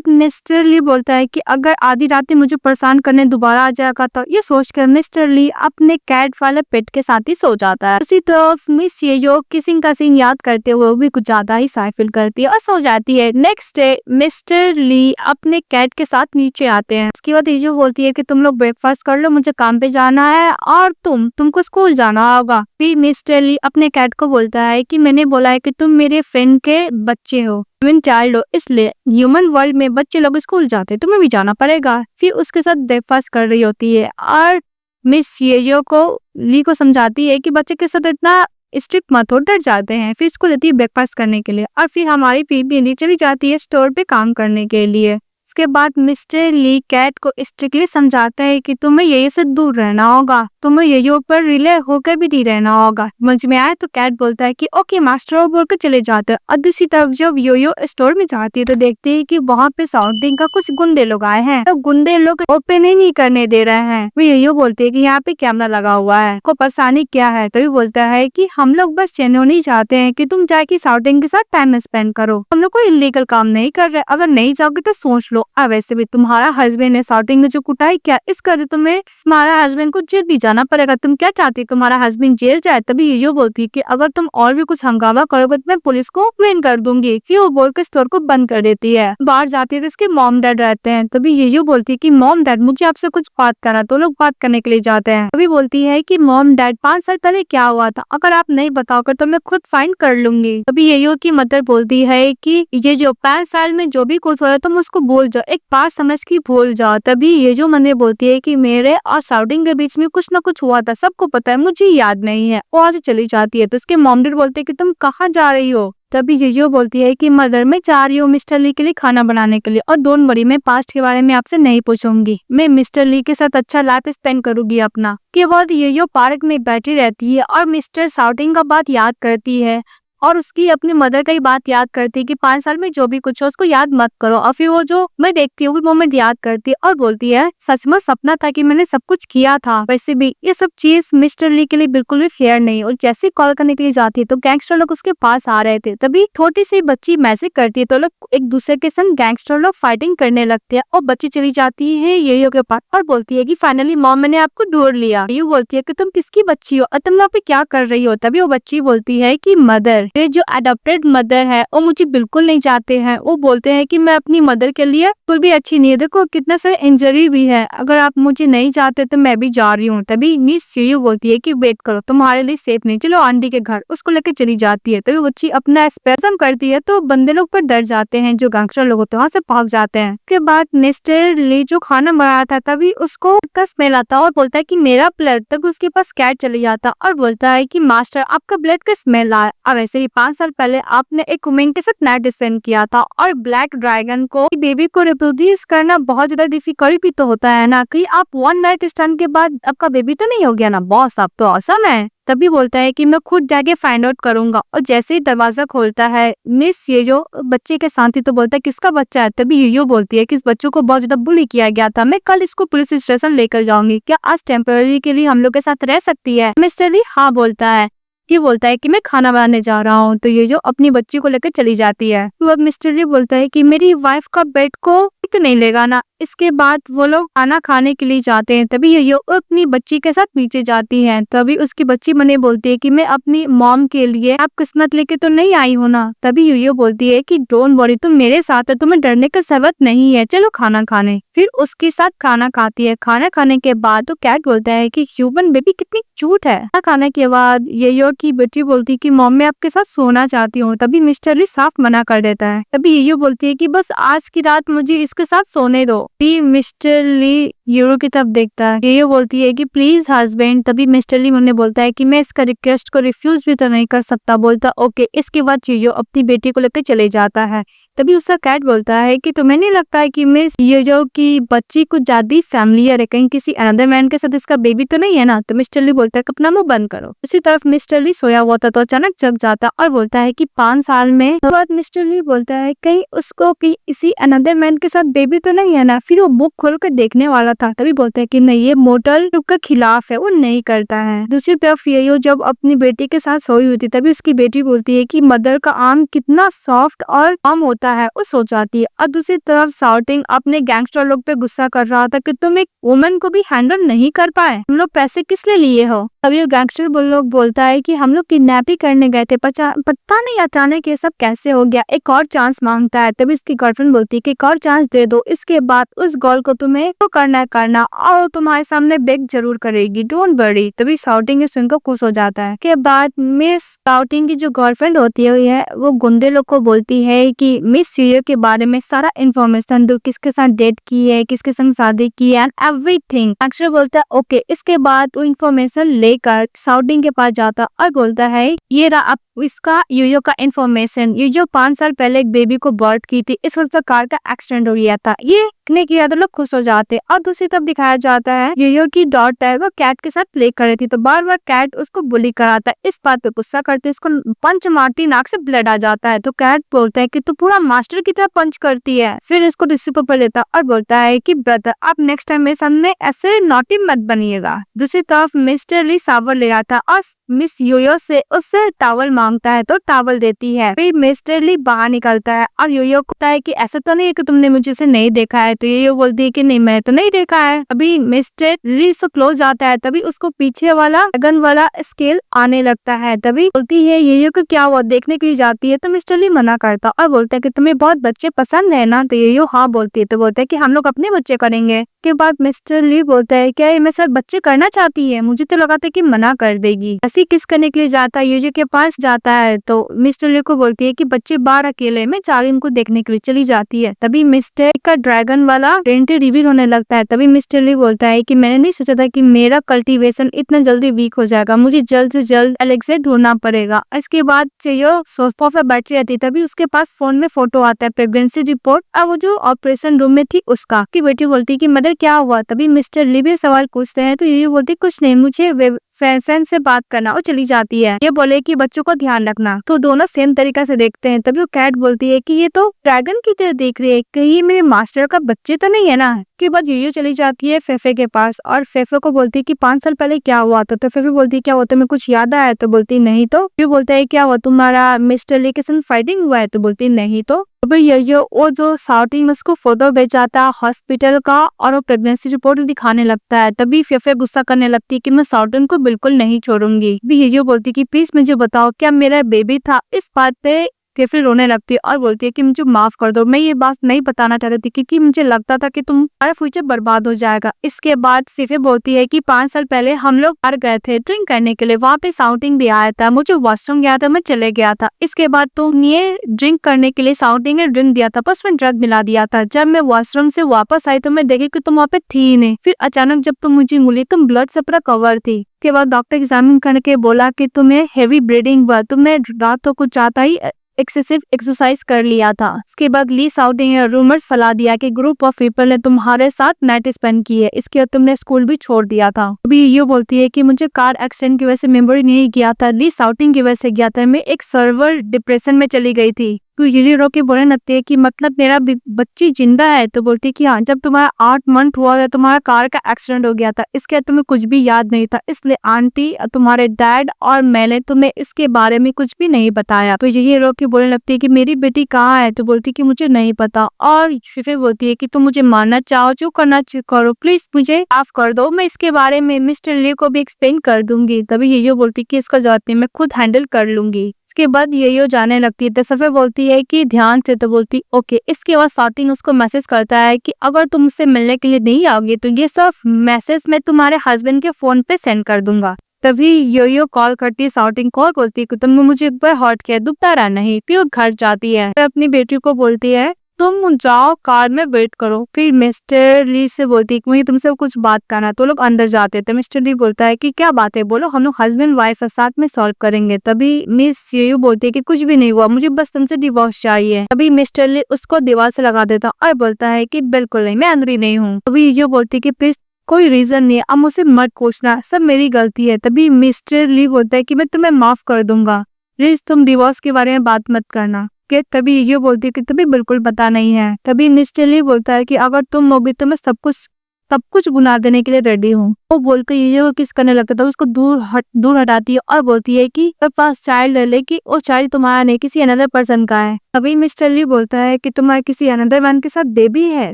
मिस्टर ली बोलता है कि अगर आधी रात में मुझे परेशान करने दोबारा आ जाएगा तो ये सोचकर मिस्टर ली अपने कैट वाले पेट के साथ ही सो जाता है। उसी तरफ मिस येयो किसिंग का सीन याद करते हुए भी कुछ ज्यादा ही साई फील करती है और सो जाती है। नेक्स्ट डे मिस्टर ली अपने कैट के साथ नीचे आते हैं। उसके बाद येयो बोलती है कि तुम लोग ब्रेकफास्ट कर लो, मुझे काम पे जाना है और तुमको स्कूल जाना होगा। फिर मिस्टर ली अपने कैट को बोलता है कि मैंने बोला है कि तुम मेरे फ्रेंड के बच्चे हो, चाइल्ड हो, इसलिए ह्यूमन वर्ल्ड में बच्चे लोग स्कूल जाते हैं, तुम्हें भी जाना पड़ेगा। फिर उसके साथ ब्रेकफास्ट कर रही होती है और मिस येयो को ली को समझाती है कि बच्चे के साथ इतना स्ट्रिक्ट मत हो, डर जाते हैं। फिर इसको देती है ब्रेकफास्ट करने के लिए और फिर हमारी बीबी चली जाती है स्टोर पे काम करने के लिए। उसके बाद मिस्टर ली कैट को स्ट्रिक्टली समझाता है कि तुम्हें ये से दूर रहना होगा, तुम्हें ये ऊपर रिले होकर भी नहीं रहना होगा, समझ में आया। तो कैट बोलता है कि ओके मास्टर, और बोल कर चले जाते हैं। और दूसरी तरफ जब योयो स्टोर में जाती है तो देखते है कि वहाँ पे साउंडिंग का कुछ गुंडे लोग आए हैं। तो गुंडे लोग ओपन ही नहीं करने दे रहे हैं। वो योयो बोलते है कि यहाँ पे कैमरा लगा हुआ है, को परेशानी क्या है। तभी बोलता है कि हम लोग बस जेन्युइनली चाहते हैं कि तुम जाके साउंडिंग के साथ टाइम स्पेंड करो, हम लोग कोई इलीगल काम नहीं कर रहे, अगर नहीं जाओगे तो सोच लो। और वैसे भी तुम्हारा हस्बैंड ने साउटिंग में जो कुटाई किया, इस कर तुम्हें तुम्हारा हस्बैंड को जेल भी जाना पड़ेगा, तुम क्या चाहती है तुम्हारा हस्बैंड जेल जाए। तभी ये बोलती है कि अगर तुम और भी कुछ हंगामा करोगे तो मैं पुलिस को कंप्लेन कर दूंगी। फिर वो बोल के स्टोर को बंद कर देती है। बाहर जाती है तो इसके मॉम डैड रहते हैं। तभी ये बोलती है कि मॉम डैड मुझे आपसे कुछ बात करना। तो लोग बात करने के लिए जाते हैं। तभी बोलती है कि मॉम डैड 5 साल पहले क्या हुआ था, अगर आप नहीं बताओगे तो मैं खुद फाइंड कर लूंगी। तभी ये की मदर बोलती है कि ये जो 5 साल में जो भी कुछ हो रहा है तुम उसको भूल जाओ, एक बात समझ के भूल जाओ। तभी ये जो मंदिर बोलती है कि मेरे और साउडिंग के बीच में कुछ ना कुछ हुआ था, सबको पता है, मुझे याद नहीं है। वो वहां से चली जाती है। तो उसके मॉम डैड बोलते हैं कि तुम कहाँ जा रही हो। तभी जीजू बोलती है कि मदर मैं जा रही हूँ मिस्टर ली के लिए खाना बनाने के लिए, और डोंट वरी मैं पास्ट के बारे में आपसे नहीं पूछूंगी, मैं मिस्टर ली के साथ अच्छा लाइफ स्पेंड करूंगी अपना। के बाद ये पार्क में बैठी रहती है और मिस्टर साउटिंग का बात याद करती है और उसकी अपनी मदर का ही बात याद करती है कि 5 साल में जो भी कुछ हो उसको याद मत करो। और फिर वो जो मैं देखती हूँ वो मोमेंट याद करती है और बोलती है सच में सपना था कि मैंने सब कुछ किया था। वैसे भी ये सब चीज मिस्टर ली के लिए बिल्कुल भी फेयर नहीं। और जैसे कॉल करने के लिए जाती है तो गैंगस्टर लोग उसके पास आ रहे थे। तभी छोटी सी बच्ची मैसेज करती है तो लोग एक दूसरे के संग गैंगस्टर लोग फाइटिंग करने लगते हैं। और बच्ची चली जाती है ये के पास और बोलती है कि फाइनली मॉम मैंने आपको ढूंढ लिया। ये बोलती है कि तुम किसकी बच्ची हो और तुम लोग पे क्या कर रही हो। तभी वो बच्ची बोलती है कि मदर, जो अडॉप्टेड मदर है वो मुझे बिल्कुल नहीं चाहते हैं। वो बोलते हैं कि मैं अपनी मदर के लिए बिल्कुल भी अच्छी नहीं है, देखो कितना सारे इंजरी भी है, अगर आप मुझे नहीं चाहते तो मैं भी जा रही हूँ। तभी मिस सीयू बोलती है कि वेट करो, तुम्हारे लिए सेफ नहीं, चलो आंटी के घर। उसको लेकर चली जाती है। तभी बच्ची अपना स्पेजम करती है तो बंदे लोग पर डर जाते हैं, जो गैंगस्टर लोग होते हैं वहाँ से भाग जाते हैं। उसके बाद मिस्टर ली जो खाना बनाया था तभी उसको का स्मेल आता और बोलता है कि मेरा ब्लड। तक उसके पास कैट चले जाता और बोलता है कि मास्टर आपका ब्लड का स्मेल आया। और वैसे ही 5 साल पहले आपने एक वुमेन के साथ नाइट स्पेंड किया था और ब्लैक ड्रैगन को बेबी को रिप्रोड्यूस करना बहुत ज्यादा डिफिकल्ट भी तो होता है ना, कि आप 1 नाइट स्टैंड के बाद आपका बेबी तो नहीं हो गया ना बॉस, आप तो ऑसम है। तभी बोलता है कि मैं खुद जाके फाइंड आउट करूंगा। और जैसे ही दरवाजा खोलता है मिस ये जो बच्चे के साथ ही तो बोलता है किसका बच्चा है। तभी ये बोलती है कि इस बच्चों को बहुत ज्यादा बुली किया गया था, मैं कल इसको पुलिस स्टेशन लेकर जाऊंगी, क्या आज टेम्पररी के लिए हम लोग के साथ रह सकती है। मिस्टर ली हाँ बोलता है। ये बोलता है कि मैं खाना बनाने जा रहा हूँ। तो ये जो अपनी बच्ची को लेकर चली जाती है। तो अब मिस्टर ली बोलता है कि मेरी वाइफ का बेड को तो नहीं लेगा ना। इसके बाद वो लोग खाना खाने के लिए जाते हैं। तभी ये अपनी बच्ची के साथ नीचे जाती है। तभी उसकी बच्ची मने बोलती है कि मैं अपनी मॉम के लिए आप किस्मत लेके तो नहीं आई हो ना। तभी ये बोलती है कि डोंट वरी, तुम मेरे साथ है, तुम्हें डरने की जरूरत नहीं है, चलो खाना खाने। फिर उसके साथ खाना खाती है। खाना खाने के बाद तो कैट बोलता है कि ह्यूमन बेबी कितनी क्यूट है। खाना खाने के बाद ये की बेटी बोलती है कि मॉम मैं आपके साथ सोना चाहती हूँ। तभी मिस्टर ली साफ मना कर देता है। तभी ये बोलती है कि बस आज की रात मुझे इसके साथ सोने दो, भी मिस्टर ली यूरो की तरफ देखता है। ये बोलती है कि प्लीज हस्बैंड। तभी मिस्टर ली उन्हें बोलता है कि मैं इसका रिक्वेस्ट को रिफ्यूज भी तो नहीं कर सकता। बोलता ओके। इसके बाद यो अपनी बेटी को लेकर चले जाता है। तभी उसका कैट बोलता है कि तुम्हें नहीं लगता है कि मिस यो की बच्ची कुछ ज्यादा फैमिलियर है, कहीं किसी अनदर मैन के साथ इसका बेबी तो नहीं है ना। तो मिस्टर ली बोलता है कि अपना मुंह बंद करो। उसी तरफ मिस्टर ली सोया हुआ था तो अचानक जग जाता और बोलता है कि 5 साल में। तो बाद मिस्टर ली बोलता है कहीं उसको किसी अनदर मैन के साथ बेबी तो नहीं है ना। फिर वो बुक खोल कर देखने वाला था। तभी बोलता है कि नहीं, ये मोटल के खिलाफ है, वो नहीं करता है। दूसरी तरफ यो जब अपनी बेटी के साथ सोई हुई थी तभी उसकी बेटी बोलती है कि मदर का आर्म कितना सॉफ्ट और वार्म होता है, वो सो जाती है। और दूसरी तरफ शाउटिंग अपने गैंगस्टर लोग पे गुस्सा कर रहा था कि तुम एक वुमन को भी हैंडल नहीं कर पाए, तुम लोग पैसे किस लिए लिए हो। तभी वो गैंगस्टर लोग बोलता है कि हम लोग किडनैपिंग करने गए थे, पता नहीं अचानक ये सब कैसे हो गया। एक और चांस मांगता है। तभी इसकी गर्लफ्रेंड बोलती है कि एक और चांस दे दो, इसके बाद उस गर्ल को तुम्हें तो करना और तुम्हारे सामने बेग जरूर करेगी, डोंट वरी। तभी शाउटिंग सुनकर खुश हो जाता है। के बाद मिस शाउटिंग की जो गर्लफ्रेंड होती है वो गुंडे लोग को बोलती है कि मिस यूयो के बारे में सारा इन्फॉर्मेशन दो, किसके साथ डेट की है, किसके संग शादी की है, एवरीथिंग। अक्षर बोलता है ओके। इसके बाद वो इन्फॉर्मेशन लेकर शाउटिंग के पास जाता और बोलता है ये रहा अब इसका यूयो का इन्फॉर्मेशन। ये जो 5 साल पहले एक बेबी को बर्थ की थी, इस वक्त कार का एक्सीडेंट हो गया था। ये देखने की याद लोग खुश हो जाते। और दूसरी तरफ दिखाया जाता है यूयो की डॉटर वो कैट के साथ प्ले कर रही थी तो बार बार कैट उसको बुली कराता है। इस बात पे गुस्सा करते इसको पंच मारती, नाक से ब्लड आ जाता है। तो कैट बोलता है कि तू पूरा मास्टर की तरह पंच करती है। फिर इसको टिश्यू पेपर लेता और बोलता है कि ब्रदर आप नेक्स्ट टाइम मेरे सामने ऐसे नॉटी मत बनिएगा। दूसरी तरफ मिस्टर ली सावर ले आता और मिस यूयो से उससे टावल मांगता है तो टावल देती है। फिर मिस्टर ली बाहर निकलता है और यूयो कहता है कि ऐसा तो नहीं है कि तुमने मुझे से नहीं देखा है। तो यूयो बोलती है कि नहीं, मैं तो नहीं देखा है। अभी मिस्टर ली से क्लोज आता है तभी उसको पीछे वाला ड्रैगन वाला स्केल आने लगता है। तभी बोलती है यूयो को क्या हुआ, देखने के लिए जाती है। तो मिस्टर ली मना करता और बोलता है कि तुम्हें बहुत बच्चे पसंद है ना। तो यूयो हाँ बोलती है। तो बोलता है कि हम लोग अपने बच्चे करेंगे। के बाद मिस्टर ली बोलता है क्या ये मेरे साथ बच्चे करना चाहती है, मुझे तो लगा था कि मना कर देगी। ऐसी किस करने के लिए जाता है, यूजी के पास जाता है तो मिस्टर ली को बोलती है कि बच्चे बाहर अकेले में चार इनको देखने के लिए चली जाती है। तभी मिस्टर का ड्रैगन वाला रेंटे रिवील होने लगता है। तभी मिस्टर ली बोलता है कि मैंने नहीं सोचा था कि मेरा कल्टीवेशन इतना जल्दी वीक हो जाएगा, मुझे जल्द से जल्द एलेक्सा ढूंढना पड़ेगा। इसके बाद जो सोफा पे बैठी रहती तभी उसके पास फोन में फोटो आता है प्रेगनेंसी रिपोर्ट और वो जो ऑपरेशन रूम में थी उसका। की बेटी बोलती है कि मदर क्या हुआ। तभी मिस्टर ली भी सवाल पूछते हैं तो ये बोलती कुछ नहीं, मुझे फैशन से बात करना। वो चली जाती है। ये बोले कि बच्चों को ध्यान रखना। तो दोनों सेम तरीका से देखते हैं। तभी वो कैट बोलती है कि ये तो ड्रैगन की तरह देख रही है, कहीं मेरे मास्टर का बच्चे तो नहीं है ना। के बाद यूयो चली जाती है फेफे के पास और फेफे को बोलती है कि 5 साल पहले क्या हुआ था। तो फेफे बोलती है क्या हुआ, तुम्हें कुछ याद आया। तो बोलती नहीं। तो फिर बोलता है क्या हुआ, तुम्हारा मिस्टर ली के साथ फाइटिंग हुआ है। तो बोलती नहीं। तो यूयो वो जो शाउटिंग उसको फोटो भेजा था हॉस्पिटल का और वो प्रेगनेंसी रिपोर्ट दिखाने लगता है। तभी फेफे गुस्सा करने लगती है कि मैं शाउटिंग को बिल्कुल नहीं छोड़ूंगी। भी यूयो बोलती है कि प्लीज मुझे बताओ क्या मेरा बेबी था। इस बात पे फिर रोने लगती है और बोलती है कि मुझे माफ कर दो, मैं ये बात नहीं बताना चाह रही थी क्योंकि मुझे लगता था कि तुम्हारा फ्यूचर बर्बाद हो जाएगा। इसके बाद सिफे बोलती है कि 5 साल पहले हम लोग बाहर गए थे ड्रिंक करने के लिए, वहाँ पे शाउटिंग भी आया था, मुझे वॉशरूम गया था, मैं चले गया था। इसके बाद तुमने ड्रिंक करने के लिए शाउटिंग ने ड्रिंक दिया था, बस मैं ड्रग मिला दिया था। जब मैं वॉशरूम से वापस आई तो मैं देखी कि तुम वहाँ पे थी ही नहीं। फिर अचानक जब तुम मुझे मिली तुम ब्लड से पूरा कवर थी। के बाद डॉक्टर एग्जामिन करके बोला कि तुम्हें हेवी ब्लीडिंग हुआ, तुमने रात को चाहता ही एक्सेसिव एक्सरसाइज कर लिया था। इसके बाद ली शाउटिंग ने रूमर्स फैला दिया कि ग्रुप ऑफ पीपल ने तुम्हारे साथ नाइट स्पेंड की है। इसके बाद तुमने स्कूल भी छोड़ दिया था। अभी ये बोलती है कि मुझे कार एक्सीडेंट की वजह से मेमोरी नहीं गया था, ली शाउटिंग की वजह से गया था, मैं एक सर्वर डिप्रेशन में चली गई थी। तो यूली रो के बोलने लगती है कि मतलब मेरा बच्ची जिंदा है। तो बोलती है कि हाँ, जब तुम्हारा 8 मंथ हुआ था तुम्हारा कार का एक्सीडेंट हो गया था, इसके बाद तुम्हें कुछ भी याद नहीं था, इसलिए आंटी तुम्हारे डैड और मैंने तुम्हें इसके बारे में कुछ भी नहीं बताया। तो यही रो के बोलने लगती है कि मेरी बेटी कहाँ है। तो बोलती है कि मुझे नहीं पता। और फिर बोलती है कि तुम मुझे मानना चाहो जो करना करो, प्लीज मुझे माफ कर दो, मैं इसके बारे में मिस्टर ली को भी एक्सप्लेन कर दूंगी। तभी ये बोलती है कि इसका जरूरत नहीं, मैं खुद हैंडल कर लूंगी। इसके बाद ये जाने लगती है। तो सफे बोलती है कि ध्यान से। तो बोलती ओके। इसके बाद शाउटिंग उसको मैसेज करता है कि अगर तुम मुझसे मिलने के लिए नहीं आओगे तो ये सब मैसेज मैं तुम्हारे हस्बैंड के फोन पे सेंड कर दूंगा। तभी यो कॉल करती है शाउटिंग को और बोलती है कि तुमने मुझे एक बार हर्ट किया, दोबारा नहीं। फिर वो घर जाती है, अपनी बेटी को बोलती है तुम जाओ कार में वेट करो। फिर मिस्टर ली से बोलती है कि मुझे तुमसे कुछ बात करना है। तो लोग अंदर जाते थे। मिस्टर ली बोलता है कि क्या बात है, बोलो, हम लोग हस्बैंड वाइफ साथ में सॉल्व करेंगे। तभी मिस यू बोलती है कि कुछ भी नहीं हुआ, मुझे बस तुमसे डिवोर्स चाहिए। तभी मिस्टर ली उसको दीवार से लगा देता और बोलता है कि बिल्कुल नहीं, मैं अंदर ही नहीं हूँ। तभी यू बोलती है कि प्लीज कोई रीजन नहीं है, अब मुझसे मत पूछना, सब मेरी गलती है। तभी मिस्टर ली बोलता है कि मैं तुम्हें माफ कर दूंगा, प्लीज तुम डिवोर्स के बारे में बात मत करना। के तभी ये बोलती है कि तुम्हें बिल्कुल पता नहीं है। तभी मिस्टर ली बोलता है कि अगर तुम हो भी तो मैं सब कुछ बुला देने के लिए रेडी हूँ। वो बोलकर ये वो किस करने लगता है, उसको दूर हटाती है और बोलती है कि मेरे पास चाइल्ड है, लेकिन वो चाइल्ड तुम्हारा नहीं, किसी अनदर पर्सन का है। तभी मिस्टर ली बोलता है कि तुम्हारे किसी अनदर मैन के साथ बेबी है।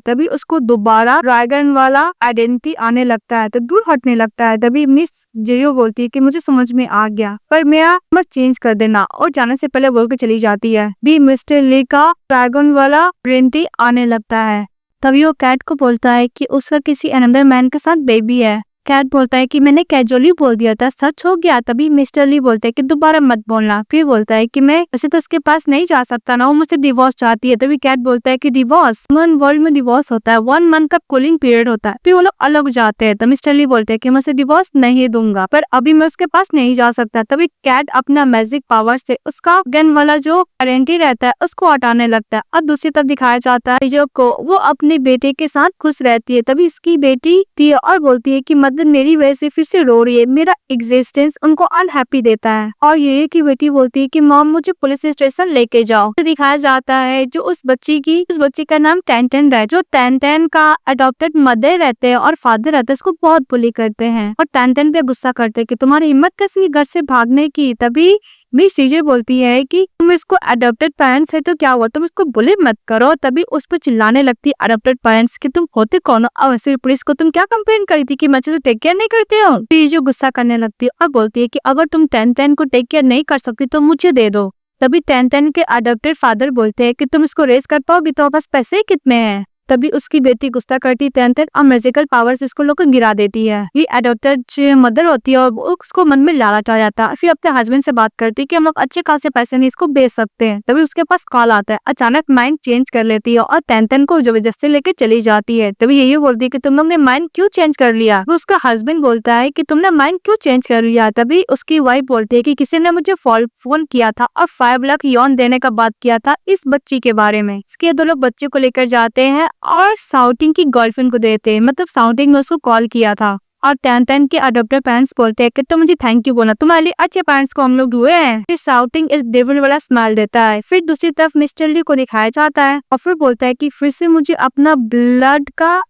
तभी उसको दोबारा ड्रैगन वाला आइडेंटिटी आने लगता है, तो दूर हटने लगता है। तभी मिस जियो बोलती है कि मुझे समझ में आ गया, पर मेरा मत चेंज कर देना, और जाने से पहले बोल के चली जाती है। भी मिस्टर ली का ड्रैगन वाला आइडेंटिटी आने लगता है। तभी वो कैट को बोलता है कि उसका किसी अनदर मैन के साथ बेबी है। कैट बोलता है कि मैंने कैजुअली बोल दिया था, सच हो गया। तभी मिस्टर ली बोलते हैं कि दोबारा मत बोलना। फिर बोलता है कि मैं वैसे तो उसके पास नहीं जा सकता ना, वो मुझसे डिवोर्स चाहती है। तभी कैट बोलता है कि डिवोर्स, वर्ल्ड में डिवोर्स होता है, 1 मंथ का कूलिंग पीरियड होता है। फिर वो लोग अलग जाते हैं। तो मिस्टर ली बोलते हैं कि मैं उसे डिवोर्स नहीं दूंगा, पर अभी मैं उसके पास नहीं जा सकता। तभी कैट अपना मैजिक पावर से उसका गन वाला जो आइडेंटिटी रहता है उसको हटाने लगता है, और दूसरी तरफ दिखाया जाता है जो को वो अपने बेटे के साथ खुश रहती है। तभी इसकी बेटी थी और बोलती है कि मतलब मेरी वजह से फिर से रो रही है, मेरा एग्जिस्टेंस उनको अनहैप्पी देता है। और ये कि बेटी बोलती है कि मॉम मुझे पुलिस स्टेशन लेके जाओ। तो दिखाया जाता है जो उस बच्ची का नाम टेंटेन है, जो टेंटेन का अडॉप्टेड मदर रहते हैं और फादर रहते हैं, उसको बहुत बुली करते हैं और टेंटेन पे गुस्सा करते हैं कि तुम्हारी हिम्मत कैसी घर से भागने की। तभी मिस चीजें बोलती है कि तुम इसको अडॉप्टेड पेरेंट्स है तो क्या हुआ, तुम इसको बुली मत करो। तभी उस पर चिल्लाने लगती है अडॉप्टेड पेरेंट्स कि तुम होते कौन हो, और वैसे पुलिस को तुम क्या कंप्लेन करी थी कि बच्चे से टेक केयर नहीं करते हो। फिर जो गुस्सा करने लगती है और बोलती है कि अगर तुम टेन को टेक केयर नहीं कर सकती तो मुझे दे दो। तभी टेन के अडॉप्टेड फादर बोलते हैं कि तुम इसको रेस कर पाओगी, तो पास पैसे कितने हैं। तभी उसकी बेटी गुस्सा करती है और मैजिकल पावर्स इसको लोग को गिरा देती है। ये अडॉप्टेड मदर होती है और उसको मन में लालच आ जाता है। फिर अपने हस्बैंड से बात करती है कि हम लोग अच्छे खासे पैसे नहीं इसको बेच सकते हैं। तभी उसके पास कॉल आता है, अचानक माइंड चेंज कर लेती है और टेन को जबरदस्ती लेके चली जाती है। तभी यही बोलती है कि तुम लोग ने माइंड क्यों चेंज कर लिया। तो उसका हस्बैंड बोलता है कि तुमने माइंड क्यों चेंज कर लिया। तभी उसकी वाइफ बोलती है कि किसी ने मुझे फोन किया था और 5 लाख यौन देने का बात किया था इस बच्ची के बारे में। इसके दो लोग बच्चे को लेकर जाते हैं और साउटिंग की गर्लफ्रेंड को देते हैं, मतलब साउटिंग ने उसको कॉल किया था। और टेन के अडॉप्टेड पेरेंट्स बोलते हैं कि तुम मुझे थैंक यू बोलना, तुम्हारे लिए अच्छे पेरेंट्स को हम लोग ढूंढे हैं। फिर साउटिंग इस डेविल वाला स्माइल देता है। फिर दूसरी तरफ मिस्टर ली को दिखाया जाता है और फिर बोलता है कि फिर से मुझे अपना ब्लड का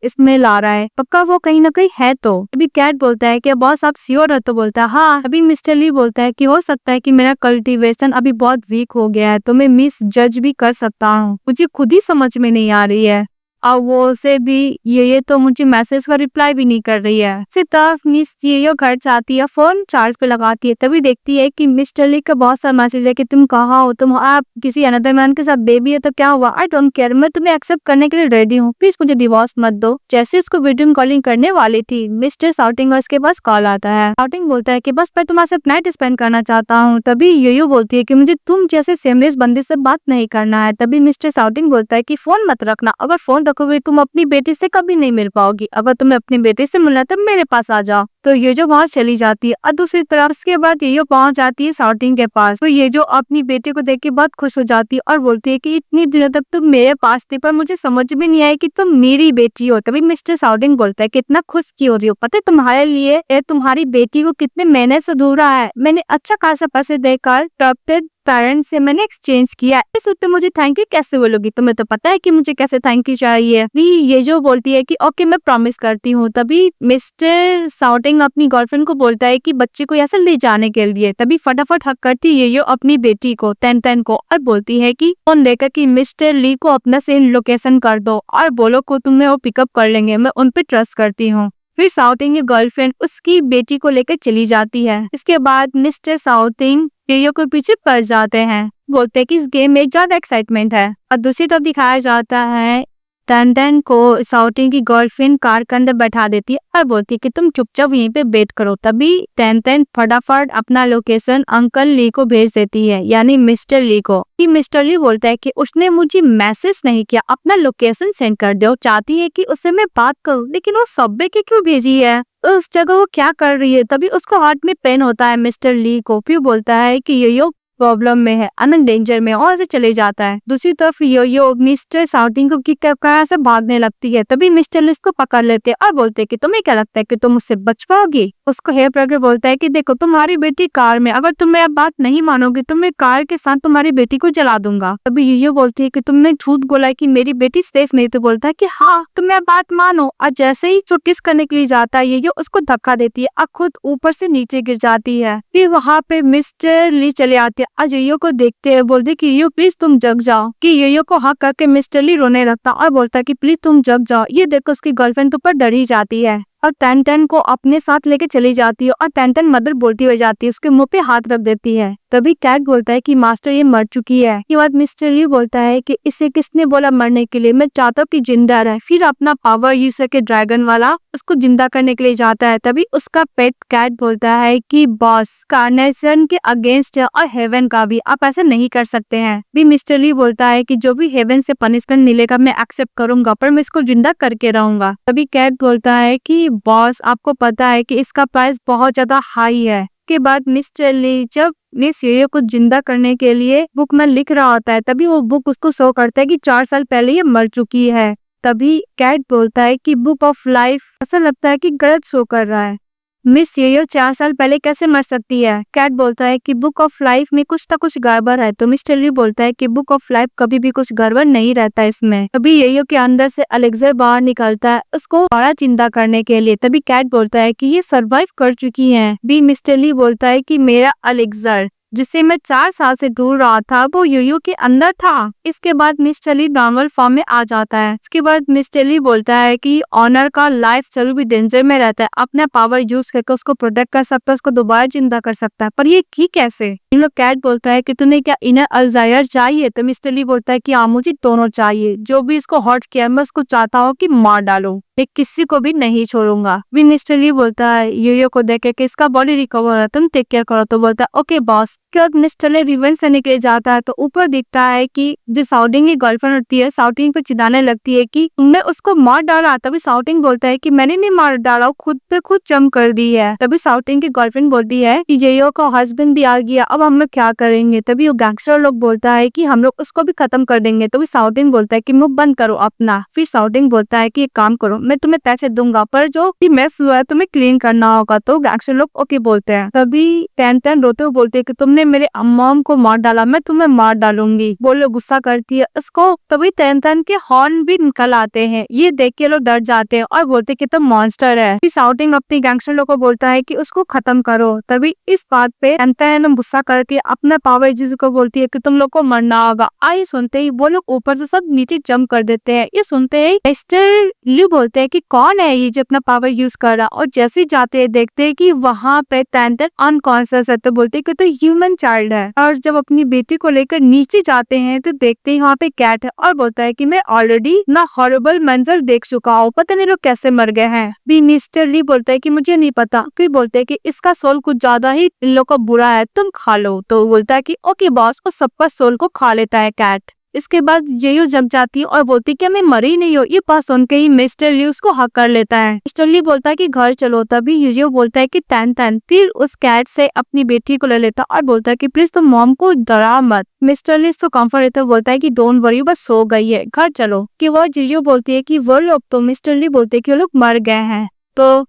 स्मेल आ रहा है, पक्का वो कहीं ना कहीं है। तो अभी कैट बोलता है कि बॉस आप श्योर है, तो बोलता है हाँ। अभी मिस्टर ली बोलता है कि हो सकता है कि मेरा कल्टीवेशन अभी बहुत वीक हो गया है, तो मैं मिस जज भी कर सकता हूँ, मुझे खुद ही समझ में नहीं आ रही है। और वो से भी ये तो मुझे मैसेज का रिप्लाई भी नहीं कर रही है। इसी तरफ मिस ये घर जाती है, फोन चार्ज पे लगाती है। तभी देखती है कि मिस्टर ली का बहुत सारा मैसेज है कि तुम कहाँ हो, तुम आप किसी अनदर मैन के साथ बेबी है तो क्या हुआ, आई डोंट केयर, मैं तुम्हें एक्सेप्ट करने के लिए रेडी हूँ, प्लीज मुझे डिवोर्स मत दो। जैसे उसको वीडियो कॉलिंग करने वाली थी, मिस्टर साउटिंग उसके पास कॉल आता है। साउटिंग बोलता है कि बस मैं तुम्हारे साथ नाइट स्पेंड करना चाहता हूँ। तभी यो बोलती है कि मुझे तुम जैसे सेमलेस बंदे से बात नहीं करना है। तभी मिस्टर साउटिंग बोलता है कि फोन मत रखना, अगर फोन रखोगे तुम अपनी बेटी से कभी नहीं मिल पाओगी, अगर तुम्हें अपनी बेटी से मिलना तो मेरे पास आ जाओ। तो ये जो वहाँ चली जाती है और दूसरी तरफ उसके बाद ये पहुंच जाती है साउटिंग के पास। तो ये जो अपनी बेटी को देख के बहुत खुश हो जाती है और बोलती है कि इतनी दिनों तक तुम मेरे पास थी पर मुझे समझ में नहीं आया कि तुम मेरी बेटी हो। तभी मिस्टर साउटिंग बोलता है कि इतना खुश क्यों हो रही हो, पता है तुम्हारे लिए तुम्हारी बेटी को कितने महीने से अधूरा है, मैंने अच्छा खासा पैसे देकर अडॉप्टेड पेरेंट्स से मैंने एक्सचेंज किया, इस उत्ते मुझे थैंक यू कैसे बोलोगी, तुम्हें तो पता है कि मुझे कैसे थैंक यू चाहिए। भी ये जो बोलती है कि ओके मैं प्रॉमिस करती हूँ। तभी मिस्टर साउटिंग अपनी गर्लफ्रेंड को बोलता है कि बच्चे को ऐसे ले जाने के लिए। तभी फटाफट हक करती ये अपनी बेटी को टेन को और बोलती है कि फोन लेकर कि मिस्टर ली को अपना सेम लोकेशन कर दो और बोलो को तुम्हें वो पिकअप कर लेंगे, मैं उन पे ट्रस्ट करती हूँ। फिर साउटिंग की गर्लफ्रेंड उसकी बेटी को लेकर चली जाती है। इसके बाद मिस्टर साउटिंग टीओ को पीछे पड़ जाते हैं, बोलते हैं कि इस गेम में ज्यादा एक्साइटमेंट है। और दूसरी तरफ दिखाया जाता है टैन को शाओटिंग की गर्लफ्रेंड कार के अंदर बैठा देती है और बोलती है कि तुम चुपचाप यहीं पे वेट करो। तभी टैन फटाफट अपना लोकेशन अंकल ली को भेज देती है, यानी मिस्टर ली को। मिस्टर ली बोलता है कि उसने मुझे मैसेज नहीं किया, अपना लोकेशन सेंड कर दो। चाहती है कि उससे मैं बात करूं, लेकिन वो सबवे के क्यों भेजी है, उस जगह वो क्या कर रही है। तभी उसको हार्ट में पेन होता है मिस्टर ली को। फिर बोलता है कि यो प्रॉब्लम में है, अनंत डेंजर में, और ऐसे चले जाता है। दूसरी तरफ यो मिस्टर शाओटिंग को किक कर से भागने लगती है। तभी मिस्टर लिस को पकड़ लेते हैं और बोलते हैं कि तुम्हें क्या लगता है कि तुम मुझसे बच पाओगी। उसको हेयर ब्रगर बोलता है कि देखो तुम्हारी बेटी कार में, अगर तुम मेरा बात नहीं मानोगी तो मैं कार के साथ तुम्हारी बेटी को जला दूंगा। तभी यो बोलती है कि तुमने झूठ बोला है कि मेरी बेटी सेफ नहीं। तो बोलता है कि हाँ तुम मेरा बात मानो। और जैसे ही जो किस करने के लिए जाता है यो उसको धक्का देती है और खुद ऊपर से नीचे गिर जाती है। फिर वहाँ पे मिस्टर ली चले आते हैं और यो को देखते हैं, बोलते कि यो प्लीज तुम जग जाओ। कि यो को हक करके मिस्टर ली रोने लगता और बोलता है कि प्लीज तुम जग जाओ। ये देखो उसकी गर्लफ्रेंड तो ऊपर डर ही जाती है और टैन को अपने साथ लेके चली जाती है और टैन मदर बोलती हुई जाती है, उसके मुंह पे हाथ रख देती है। तभी कैट बोलता है कि मास्टर ये मर चुकी है। इसके बाद मिस्टर ली बोलता है कि इसे किसने बोला मरने के लिए, मैं चाहता हूँ कि जिंदा रहे। फिर अपना पावर यूज करके ड्रैगन वाला उसको जिंदा करने के लिए जाता है। तभी उसका पेट कैट बोलता है कि बॉस कार्नेशन के अगेंस्ट है और हेवन का भी, आप ऐसा नहीं कर सकते हैं। भी मिस्टर ली बोलता है कि जो भी हेवन से पनिशमेंट मिलेगा मैं एक्सेप्ट करूंगा, पर मैं इसको जिंदा करके रहूंगा। तभी कैट बोलता है कि बॉस आपको पता है कि इसका प्राइस बहुत ज्यादा हाई है। के बाद मिस्टर ली जब मिस यो को जिंदा करने के लिए बुक में लिख रहा होता है, तभी वो बुक उसको शो करता है कि 4 साल पहले ये मर चुकी है। तभी कैट बोलता है कि बुक ऑफ लाइफ ऐसा लगता है कि गलत शो कर रहा है, मिस यो 4 साल पहले कैसे मर सकती है। कैट बोलता है कि बुक ऑफ लाइफ में कुछ ना कुछ गड़बड़ है। तो मिस्टर ली बोलता है कि बुक ऑफ लाइफ कभी भी कुछ गड़बड़ नहीं रहता इसमें। तभी यो के अंदर से अलेक्जेंडर बाहर निकलता है उसको बड़ा चिंता करने के लिए। तभी कैट बोलता है कि ये सरवाइव कर चुकी है। भी मिस्टर ली बोलता है कि मेरा अलेक्जेंडर जिसे मैं 4 साल से दूर रहा था वो यो के अंदर था। इसके बाद मिस्टर ली नॉर्मल फॉर्म में आ जाता है। इसके बाद मिस्टर ली बोलता है कि ऑनर का लाइफ जरूर भी डेंजर में रहता है, अपना पावर यूज करके उसको प्रोटेक्ट कर सकता है, उसको दोबारा जिंदा कर सकता है, पर ये की कैसे। इन लोग कैट बोलता है कि तुम्हें क्या इनर अल्जायर चाहिए। तो मिस्टर ली बोलता है कि हाँ मुझे दोनों चाहिए, जो भी इसको हॉट किया मैं उसको चाहता हूँ कि मार डालो, मैं किसी को भी नहीं छोड़ूंगा। भी मिस्टर ली बोलता है यो को देख के इसका बॉडी रिकवर है, तुम टेक केयर करो। तो बोलता है ओके बॉस। मिस्टर ली रिवेंज लेने के लिए जाता है तो ऊपर दिखता है कि जो शाओटिंग की गर्लफ्रेंड होती है शाओटिंग पे चिल्लाने लगती है कि तुमने उसको मार डाला। तभी शाओटिंग बोलता है कि मैंने नहीं मार डाला, खुद पे खुद जंप कर दी है। तभी शाओटिंग की गर्लफ्रेंड बोलती है कि जेयो का हस्बैंड भी आ गया, अब हम लोग क्या करेंगे। तभी वो गैंगस्टर लोग बोलता है कि हम लोग उसको भी खत्म कर देंगे। तभी शाओटिंग बोलता है कि मुंह बंद करो अपना। फिर शाओटिंग बोलता है कि एक काम करो, मैं तुम्हें पैसे दूंगा पर जो भी मेस हुआ है तुम्हें क्लीन करना होगा। तो गैंगस्टर लोग ओके बोलते हैं। तभी टैन रोते हुए बोलते हैं कि तुमने मेरे अम्मम को मार डाला, मैं तुम्हें मार डालूंगी। बोलो गुस्सा करती है उसको। तभी टैन के हॉर्न भी निकल आते हैं, ये देख के लोग डर जाते हैं और बोलते कि तुम मॉन्स्टर है। फिर शाओटिंग अपनी गैंगस्टर लोग को बोलता है कि उसको खत्म करो। तभी इस बात पे टैन गुस्सा करके अपना पावर जिसको बोलती है कि तुम लोग को मरना होगा। आई सुनते ही वो लोग ऊपर से सब नीचे जंप कर देते हैं। ये सुनते ही मिस्टर ली बोलते हैं कि कौन है ये जो अपना पावर यूज कर रहा। और जैसे ही जाते हैं देखते हैं कि वहाँ पे टैन अनकॉन्शियस है। तो बोलते हैं कि तो ह्यूमन चाइल्ड है। और जब अपनी बेटी को लेकर नीचे जाते हैं तो देखते हैं वहाँ पे कैट है और बोलता है कि मैं ऑलरेडी ना हॉरिबल मंजर देख चुका हूँ, पता नहीं लोग कैसे मर गए हैं। भी मिस्टर ली बोलता है कि मुझे नहीं पता। फिर बोलते हैं कि इसका सोल कुछ ज्यादा ही इन लोग का बुरा है, तुम खा लो। तो बोलता है कि ओके बॉस, वो सबका सोल को खा लेता है कैट। इसके बाद जेयू जम जाती है और बोलती कि मैं मरी नहीं हो। ये बात सुन के ही मिस्टर ली उसको हक कर लेता है। मिस्टर ली बोलता है कि घर चलो। तभी यूजियो बोलता है कि टैन फिर उस कैट से अपनी बेटी को ले लेता और बोलता है कि प्लीज तुम मॉम को डरा मत। मिस्टर ली इसको कंफर्ट देता बोलता है कि डोंट वरी, बस सो गई है, घर चलो। कि वो जीजू बोलती है कि वो लोग, तो मिस्टर ली बोलते है कि वो लोग मर गए हैं। तो